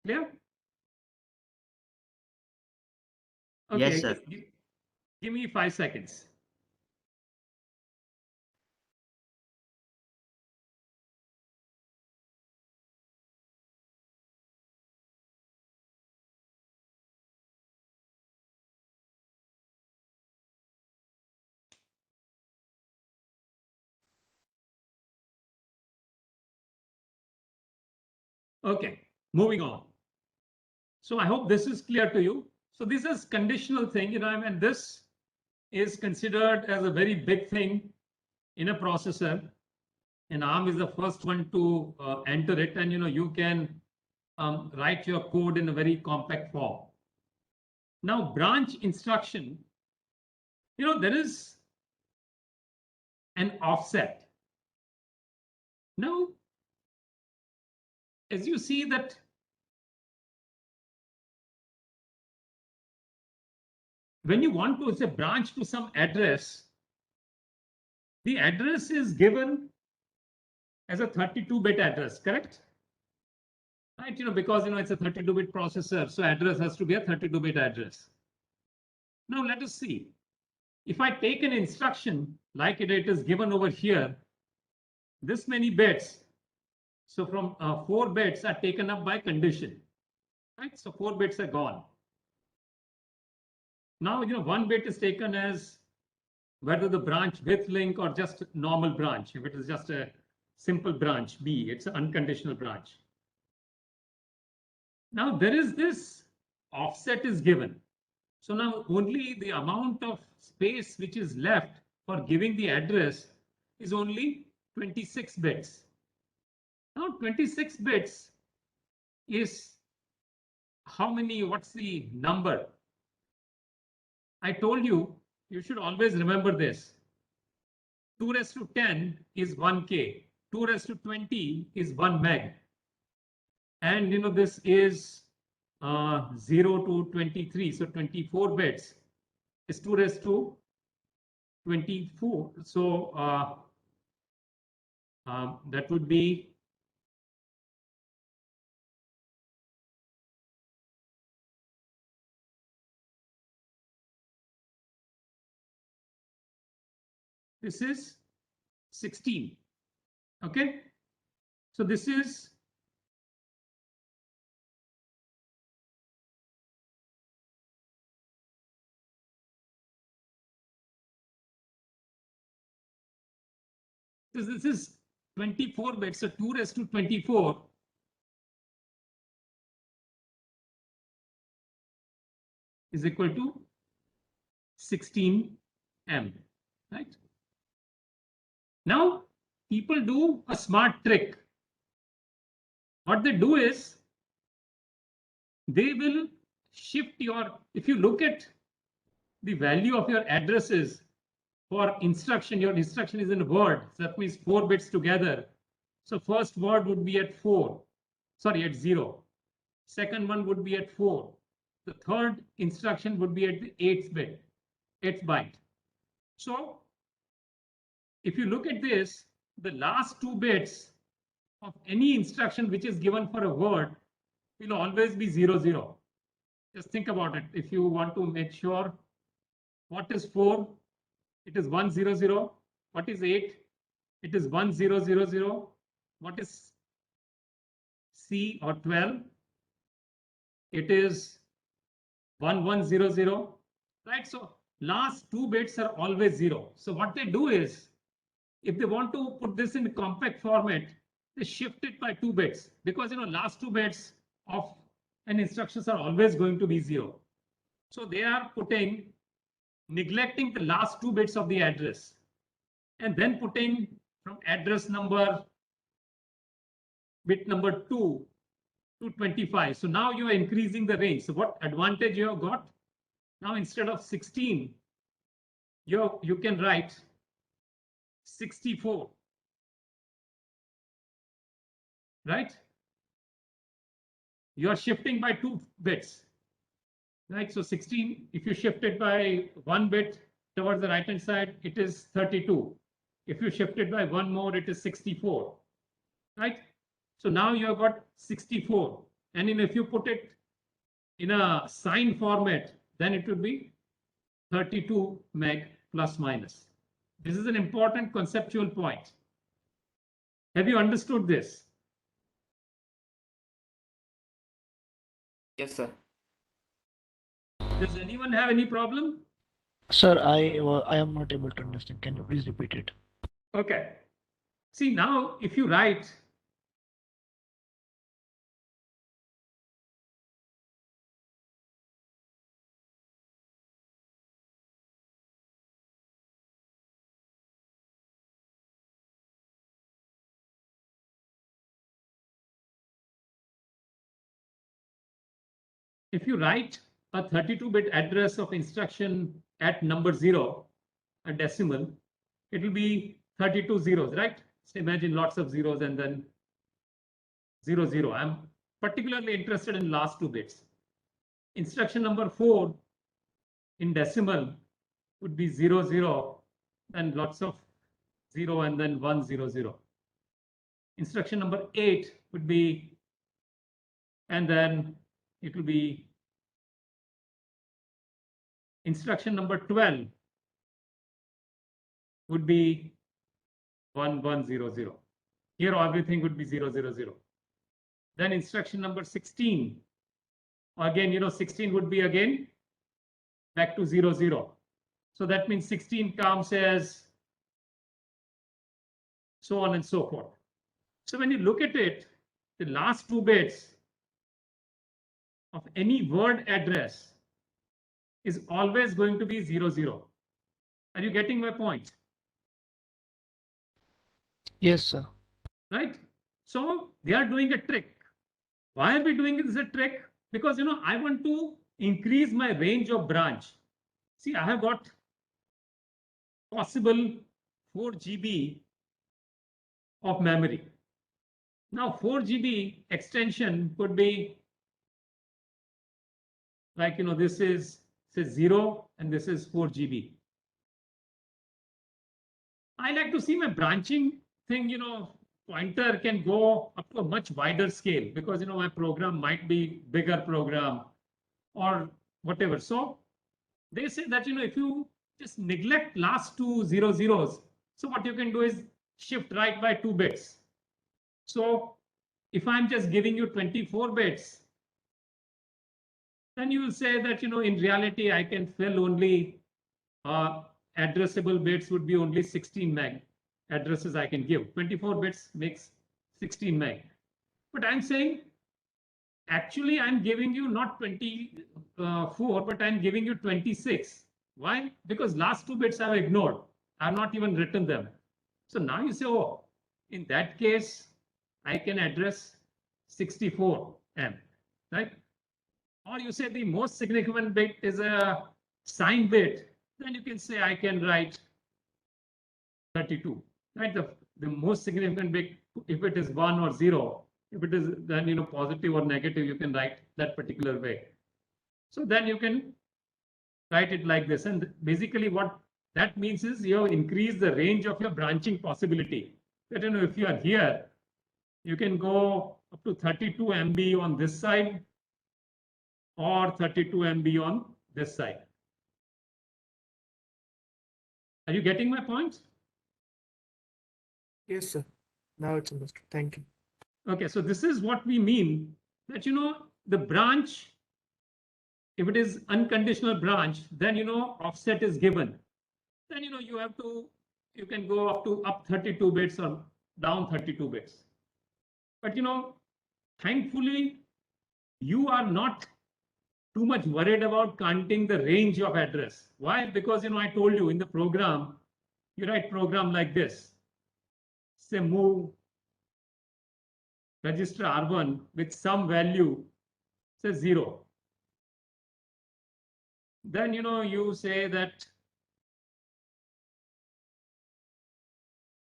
Clear? Okay, Yes, sir. Give me 5 seconds. Okay, moving on. So I hope this is clear to you. So this is conditional thing, and this is considered as a very big thing in a processor. And ARM is the first one to enter it, and you can write your code in a very compact form. Now, branch instruction, there is an offset. Now, as you see that when you want to say branch to some address, the address is given as a 32-bit address, correct? Right, because it's a 32-bit processor, so address has to be a 32-bit address. Now let us see. If I take an instruction like it is given over here, this many bits. So from 4 bits are taken up by condition, right? So 4 bits are gone. Now, 1 bit is taken as whether the branch with link or just normal branch. If it is just a simple branch B, it's an unconditional branch. Now there is this offset is given. So now only the amount of space which is left for giving the address is only 26 bits. Now 26 bits is how many, what's the number? I told you, you should always remember this. 2 raised to 10 is 1K, 2 raised to 20 is 1 meg. And this is 0 to 23. So 24 bits is 2 raised to 24. So that would be this is 16. Okay. So this is this is 24 bits. So 2 raised to 24 is equal to 16 M, right? Now people do a smart trick. What they do is they will shift your, if you look at the value of your addresses for instruction, your instruction is in a word. So that means 4 bits together. So first word would be at 4, sorry, at 0. Second one would be at 4. The third instruction would be at the 8th byte. So if you look at this, the last 2 bits of any instruction which is given for a word will always be 0, 0. Just think about it. If you want to make sure what is 4, it is 1, 0, 0. What is 8? It is 1, 0, 0, 0. What is C or 12? It is 1, 1, 0, 0. Right? So last 2 bits are always 0. So what they do is, if they want to put this in compact format, they shift it by 2 bits, because last 2 bits of an instructions are always going to be 0. So they are neglecting the last 2 bits of the address and then putting from address number bit number 2 to 25. So now you are increasing the range. So what advantage you have got? Now instead of 16, you can write 64, right? You are shifting by 2 bits, right? So 16, if you shift it by 1 bit towards the right hand side, it is 32. If you shift it by 1 more, it is 64, right? So now you have got 64. And if you put it in a sign format, then it would be 32 meg plus minus. This is an important conceptual point. Have you understood this? Yes, sir. Does anyone have any problem? Sir, I am not able to understand. Can you please repeat it? Okay. See, now if you write a 32-bit address of instruction at number 0, a decimal, it will be 32 zeros, right? So imagine lots of zeros and then 0, 0. I'm particularly interested in last 2 bits. Instruction number 4 in decimal would be 0, 0, and lots of 0 and then 1, 0, 0. Instruction number 8 would be, and then it will be instruction number 12 would be 1, 1, 0, 0. Here everything would be 0, 0, 0. Then instruction number 16, again, 16 would be again back to 0, 0. So that means 16 comes as so on and so forth. So when you look at it, the last 2 bits of any word address is always going to be 0, 0. Are you getting my point? Yes, sir. Right? So they are doing a trick. Why are we doing it as a trick? Because, I want to increase my range of branch. See, I have got possible 4 GB of memory. Now 4 GB extension could be like, this is say 0 and this is 4 GB. I like to see my branching thing, pointer can go up to a much wider scale because, my program might be bigger program or whatever. So they say that, if you just neglect last two zeros, so what you can do is shift right by 2 bits. So if I'm just giving you 24 bits, then you will say that, in reality, I can fill only addressable bits would be only 16 meg addresses I can give. 24 bits makes 16 meg. But I'm saying, actually, I'm giving you not 24, but I'm giving you 26. Why? Because last 2 bits I've ignored. I've not even written them. So now you say, oh, in that case, I can address 64 M, right? Or you say the most significant bit is a sign bit, then you can say I can write 32, right? The most significant bit, if it is 1 or 0, if it is then, positive or negative, you can write that particular way. So then you can write it like this. And basically what that means is you have increased the range of your branching possibility. That, if you are here, you can go up to 32 MB on this side or 32 MB on this side. Are you getting my point? Yes, sir. Now it's understood. Thank you. Okay, so this is what we mean that, the branch, if it is unconditional branch, then, offset is given. Then, you can go up 32 bits or down 32 bits. But, thankfully, you are not too much worried about counting the range of address. Why? Because, I told you in the program, you write program like this. Say move register R1 with some value, say 0. Then, you say that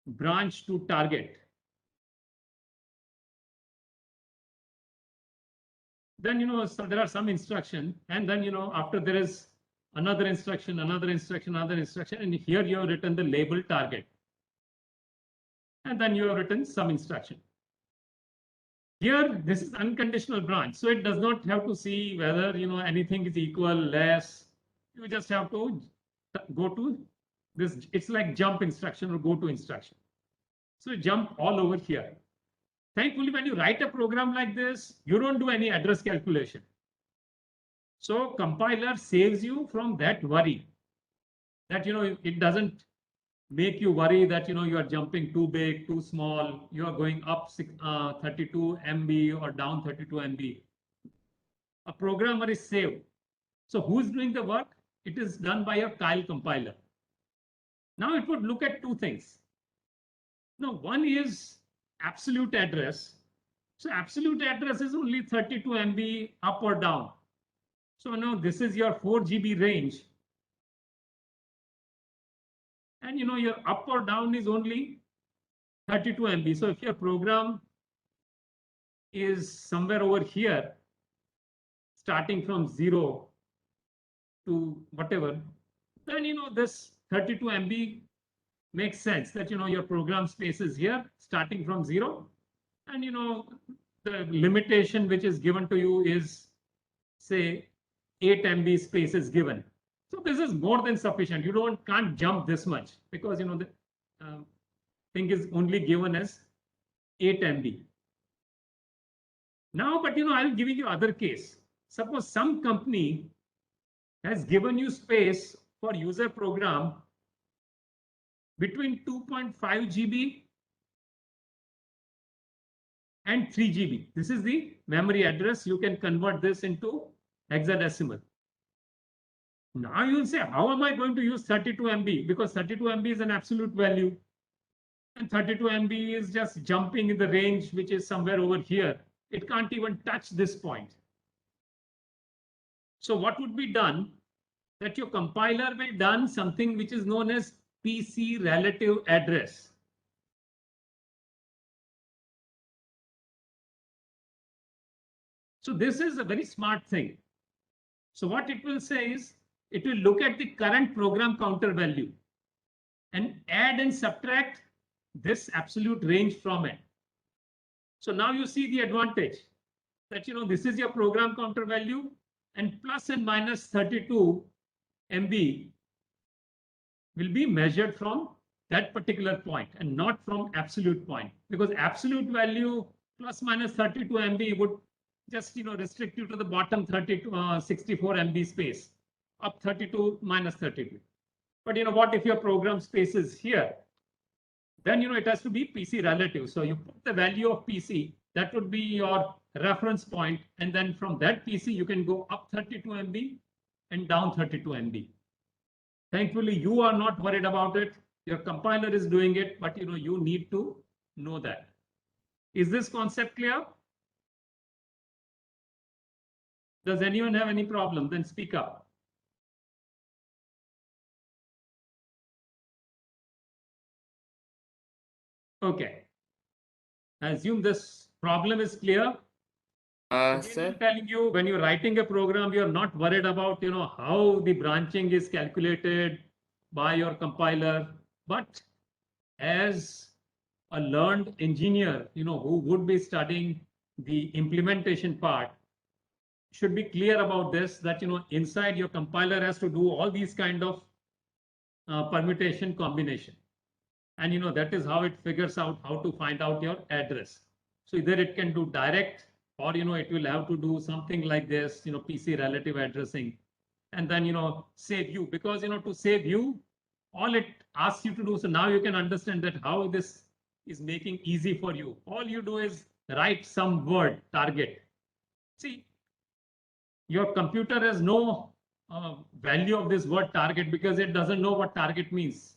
branch to target. Then, so there are some instruction, and then, after there is another instruction, another instruction, another instruction, and here you have written the label target. And then you have written some instruction. Here, this is unconditional branch, so it does not have to see whether, anything is equal, less. You just have to go to this. It's like jump instruction or go to instruction. So you jump all over here. Thankfully, when you write a program like this, you don't do any address calculation. So compiler saves you from that worry that, it doesn't make you worry that, you are jumping too big, too small, you are going up 32 MB or down 32 MB. A programmer is saved. So who's doing the work? It is done by a Kyle compiler. Now it would look at 2 things. Now, one is absolute address. So absolute address is only 32 MB up or down. So now this is your 4 GB range. And, your up or down is only 32 MB. So if your program is somewhere over here, starting from 0 to whatever, then, this 32 MB makes sense that, your program space is here, starting from 0. And, the limitation which is given to you is, say, 8 MB space is given. So this is more than sufficient. You can't jump this much because, the thing is only given as 8 MB. Now, but, I'll give you other case. Suppose some company has given you space for user program between 2.5 GB and 3 GB. This is the memory address. You can convert this into hexadecimal. Now you'll say, how am I going to use 32 MB? Because 32 MB is an absolute value. And 32 MB is just jumping in the range, which is somewhere over here. It can't even touch this point. So what would be done? That your compiler will done something which is known as PC relative address. So this is a very smart thing. So what it will say is, it will look at the current program counter value and add and subtract this absolute range from it. So now you see the advantage that, this is your program counter value, and plus and minus 32 MB will be measured from that particular point and not from absolute point, because absolute value plus minus 32 MB would just restrict you to the bottom 64 MB space, up 32 minus 32. But what if your program space is here? Then it has to be PC relative. So you put the value of PC, that would be your reference point, and then from that PC you can go up 32 MB and down 32 MB. Thankfully, you are not worried about it. Your compiler is doing it, but you need to know that. Is this concept clear? Does anyone have any problem? Then speak up. Okay. I assume this problem is clear. Sir. I'm telling you, when you're writing a program, you're not worried about how the branching is calculated by your compiler. But as a learned engineer, who would be studying the implementation part, should be clear about this, that inside your compiler has to do all these kind of permutation combination. And that is how it figures out how to find out your address. So either it can do direct, or it will have to do something like this, PC relative addressing, and then save you, because to save you, all it asks you to do. So now you can understand that how this is making easy for you. All you do is write some word target. See, your computer has no value of this word target, because it doesn't know what target means.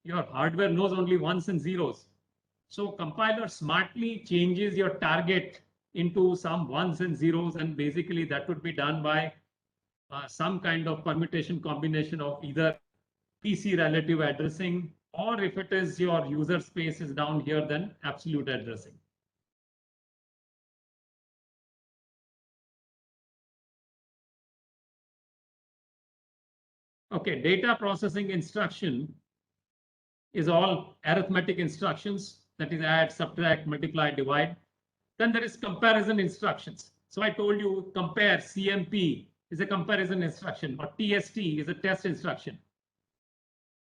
Your hardware knows only ones and zeros. So compiler smartly changes your target into some ones and zeros, and basically that would be done by some kind of permutation combination of either PC relative addressing, or if it is your user space is down here, then absolute addressing. Okay, data processing instruction is all arithmetic instructions, that is add, subtract, multiply, divide. Then there is comparison instructions. So I told you compare, CMP is a comparison instruction, or TST is a test instruction.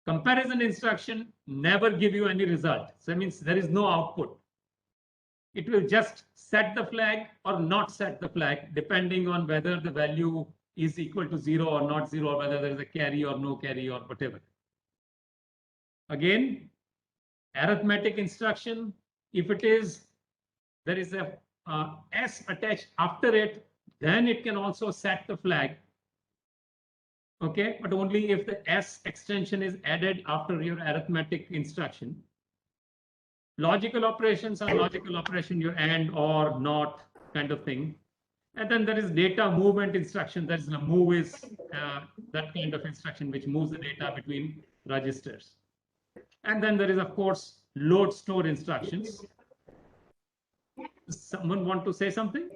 Comparison instruction never give you any result. So that means there is no output. It will just set the flag or not set the flag, depending on whether the value is equal to 0 or not 0, or whether there is a carry or no carry or whatever. Again, arithmetic instruction, if it is, there is a S attached after it, then it can also set the flag. Okay, but only if the S extension is added after your arithmetic instruction. Logical operations are logical operation, your AND or not kind of thing. And then there is data movement instruction. That is the move is that kind of instruction which moves the data between registers. And then there is, of course, load store instructions. Someone want to say something?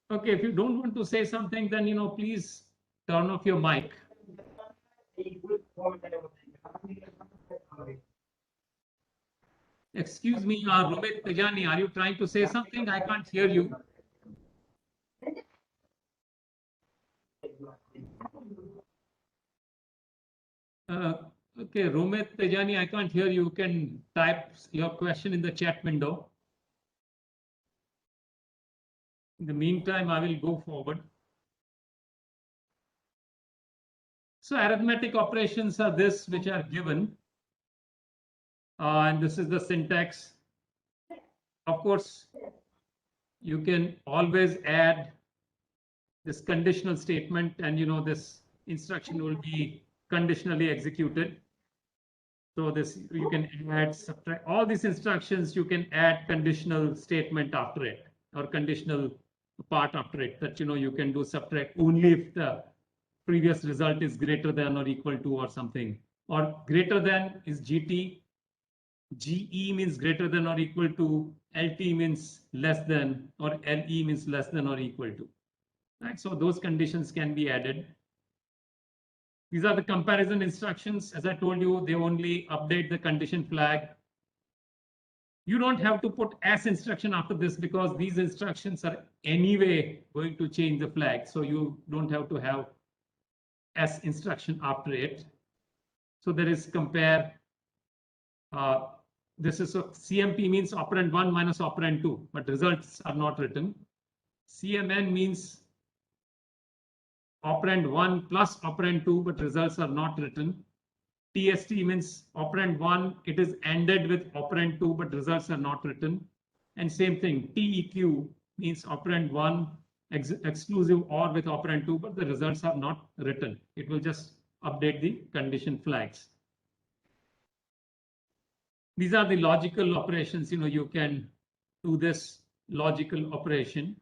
Okay, if you don't want to say something, then please turn off your mic. Excuse me, Romit Tejani, are you trying to say something? I can't hear you. Okay, Romit Tejani, I can't hear you. You can type your question in the chat window. In the meantime, I will go forward. So arithmetic operations are this which are given. And this is the syntax. Of course, you can always add this conditional statement, and this instruction will be conditionally executed. So this you can add, subtract, all these instructions you can add conditional statement after it, or conditional part after it, that you can do subtract only if the previous result is greater than or equal to or something, or greater than is GT, GE means greater than or equal to, LT means less than, or LE means less than or equal to. Right? So those conditions can be added. These are the comparison instructions. As I told you, they only update the condition flag. You don't have to put S instruction after this because these instructions are anyway going to change the flag. So you don't have to have S instruction after it. So there is compare. This is CMP means operand 1 minus operand 2, but results are not written. CMN means operand 1 plus operand 2, but results are not written. TST means operand 1, it is ended with operand 2, but results are not written. And same thing, TEQ means operand 1 exclusive OR with operand 2, but the results are not written. It will just update the condition flags. These are the logical operations. You can do this logical operation.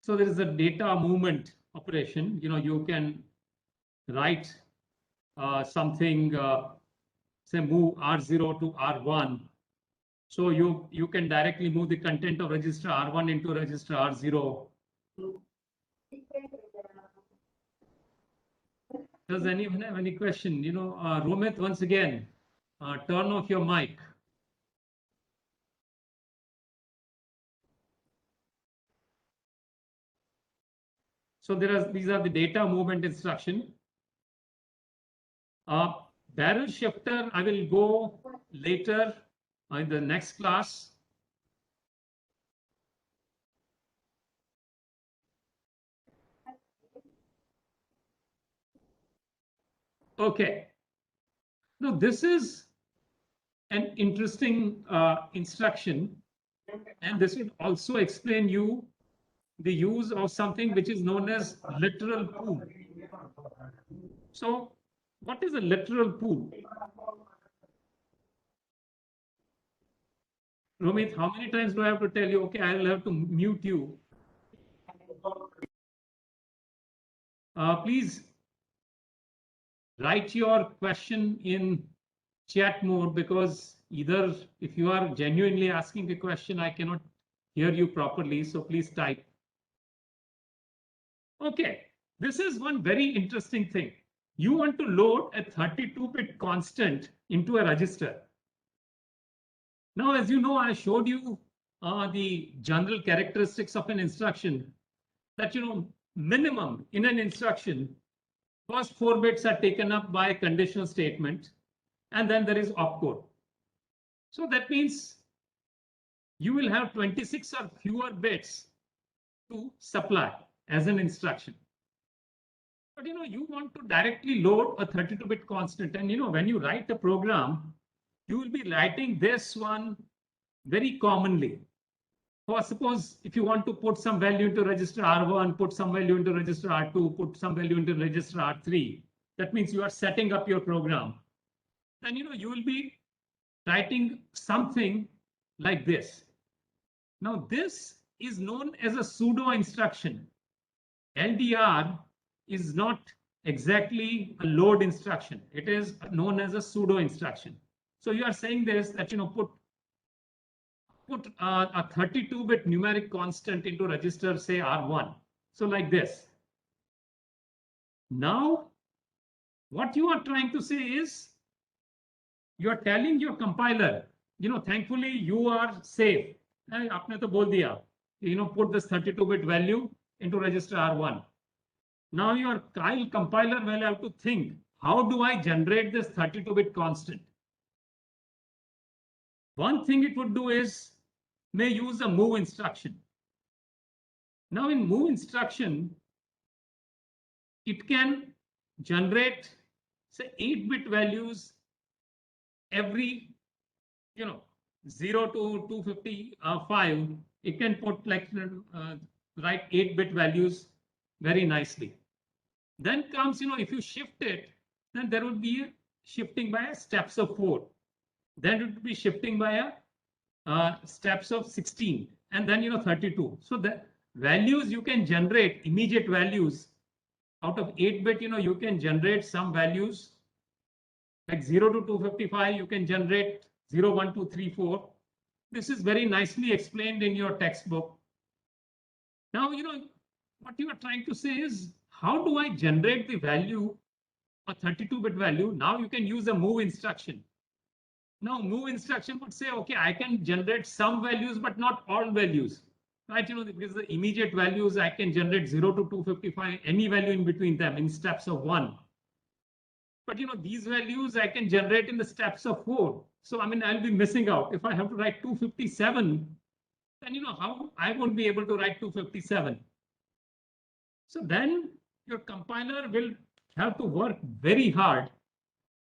So there is a data movement operation. You can write something, say move R0 to R1. So you can directly move the content of register R1 into register R0. Does anyone have any question? Romit, once again, turn off your mic. So these are the data movement instruction. Barrel shifter, I will go later in the next class. Okay. Now this is an interesting instruction, and this will also explain you the use of something which is known as literal pool. So what is a literal pool? Romit, how many times do I have to tell you? Okay, I will have to mute you. Please write your question in chat mode, because either if you are genuinely asking a question, I cannot hear you properly. So please type. Okay, this is one very interesting thing. You want to load a 32-bit constant into a register. Now, as you know, I showed you the general characteristics of an instruction that, minimum in an instruction, first 4 bits are taken up by a conditional statement, and then there is opcode. So that means you will have 26 or fewer bits to supply as an instruction. But you want to directly load a 32-bit constant, and when you write a program, you will be writing this one very commonly. For suppose if you want to put some value into register R1, put some value into register R2, put some value into register R3, that means you are setting up your program. Then you will be writing something like this. Now this is known as a pseudo instruction. LDR is not exactly a load instruction. It is known as a pseudo instruction. So you are saying this, that put a 32-bit numeric constant into register, say R1. So like this. Now, what you are trying to say is, you are telling your compiler, thankfully you are safe. Aapne to bol diya, put this 32-bit value into register R1. Now your compiler will have to think, how do I generate this 32-bit constant? One thing it would do is, may use a move instruction. Now in move instruction, it can generate, say, 8-bit values every, 0 to 255. It can put write 8-bit values very nicely. Then comes, if you shift it, then there would be a shifting by a steps of 4. Then it would be shifting by a steps of 16, and then 32. So the values you can generate, immediate values out of 8-bit, you can generate some values like 0 to 255, you can generate 0, 1, 2, 3, 4. This is very nicely explained in your textbook. Now, what you are trying to say is, how do I generate the value, a 32-bit value? Now you can use a move instruction. Now, move instruction would say, okay, I can generate some values, but not all values, right? Because the immediate values, I can generate 0 to 255, any value in between them in steps of 1. But, these values I can generate in the steps of 4. So, I mean, I'll be missing out. If I have to write 257, then, how I won't be able to write 257. So then your compiler will have to work very hard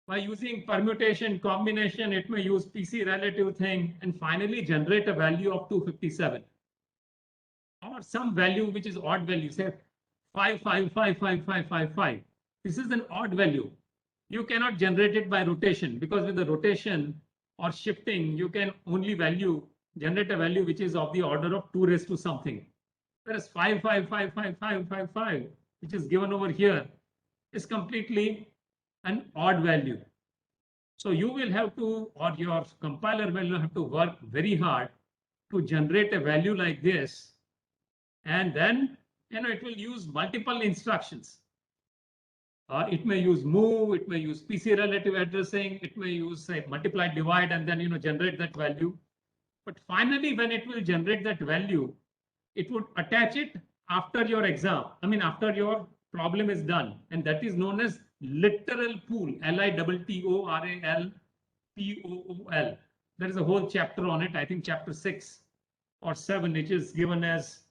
by using permutation, combination. It may use PC relative thing and finally generate a value of 257 or some value which is odd value, say 55555555. This is an odd value. You cannot generate it by rotation, because with the rotation or shifting, you can only generate a value which is of the order of 2 raised to something. Whereas 55555555, which is given over here, is completely an odd value. So you will have to, or your compiler will have to work very hard to generate a value like this. And then, it will use multiple instructions. It may use move, it may use PC relative addressing, it may use, say, multiply, divide, and then, generate that value. But finally, when it will generate that value, it would attach it after your exam. I mean, after your problem is done. And that is known as literal pool, LITTORAL POOL. There is a whole chapter on it. I think chapter 6 or 7, which is given as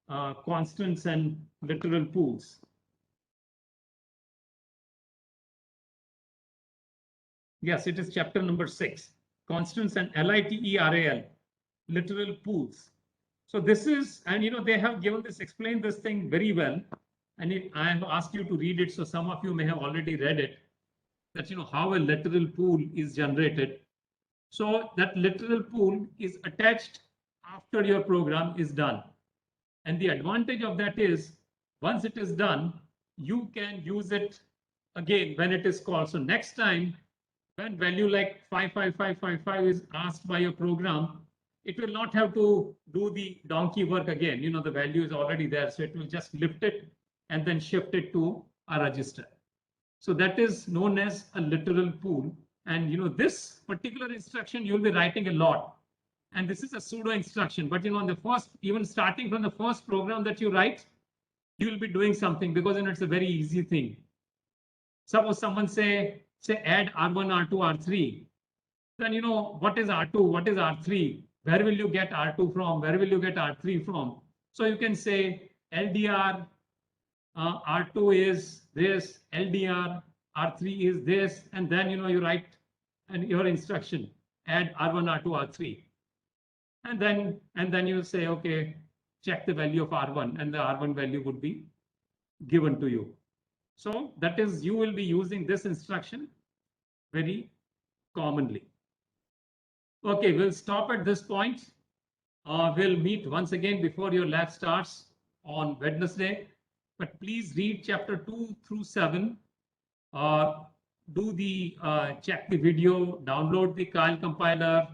constants and literal pools. Yes, it is chapter number 6, constants and LITERAL, literal pools. So this is, and they have given this, explained this thing very well. And I have asked you to read it, so some of you may have already read it, that how a literal pool is generated. So that literal pool is attached after your program is done. And the advantage of that is, once it is done, you can use it again when it is called. So next time, when value like 55555 is asked by your program, it will not have to do the donkey work again. The value is already there. So it will just lift it and then shift it to a register. So that is known as a literal pool. And this particular instruction you'll be writing a lot. And this is a pseudo instruction. But on the first, even starting from the first program that you write, you will be doing something, because it's a very easy thing. Suppose someone say add R1, R2, R3. Then what is R2? What is R3? Where will you get R2 from? Where will you get R3 from? So you can say LDR, R2 is this, LDR, R3 is this, and then you write and your instruction, add R1, R2, R3. And then you say, okay, check the value of R1, and the R1 value would be given to you. So that is, you will be using this instruction very commonly. Okay, we'll stop at this point. We'll meet once again before your lab starts on Wednesday. But please read chapter 2 through 7. Do the check the video, download the Kyle compiler,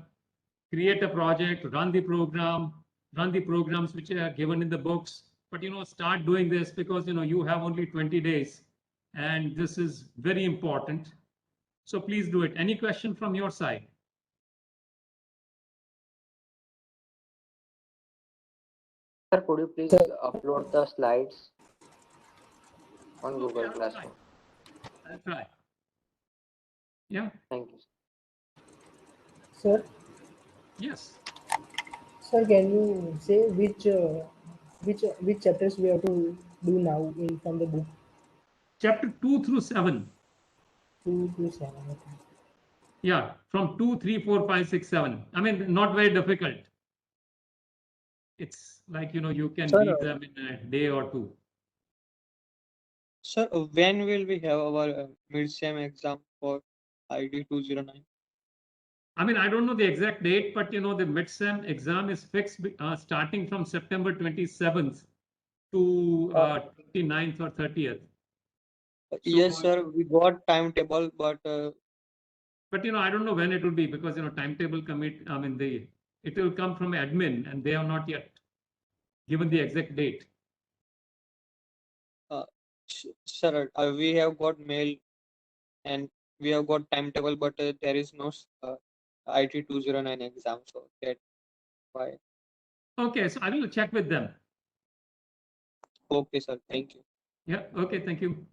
create a project, run the program, run the programs which are given in the books. But start doing this, because you have only 20 days, and this is very important. So please do it. Any question from your side? Sir, could you please upload the slides on Google Classroom? I'll try. Yeah. Thank you. Sir, Yes. sir, can you say which chapters we have to do now from the book? Chapter 2 through 7. 2 to 7. Okay. Yeah, from 2, 3, 4, 5, 6, 7. I mean, not very difficult. It's like, you can read them in a day or two. Sir, when will we have our mid-sem exam for ID 209? I mean, I don't know the exact date, but you know, the mid-sem exam is fixed starting from September 27th to 29th or 30th. Yes, So- sir. We got timetable, but But you know, I don't know when it will be because you know, timetable commit. I mean, it will come from admin, and they have not yet given the exact date. sir, we have got mail and we have got timetable, but there is no IT 209 exam, so that's why. Okay, so I will check with them. Okay, sir. Thank you. Yeah. Okay. Thank you.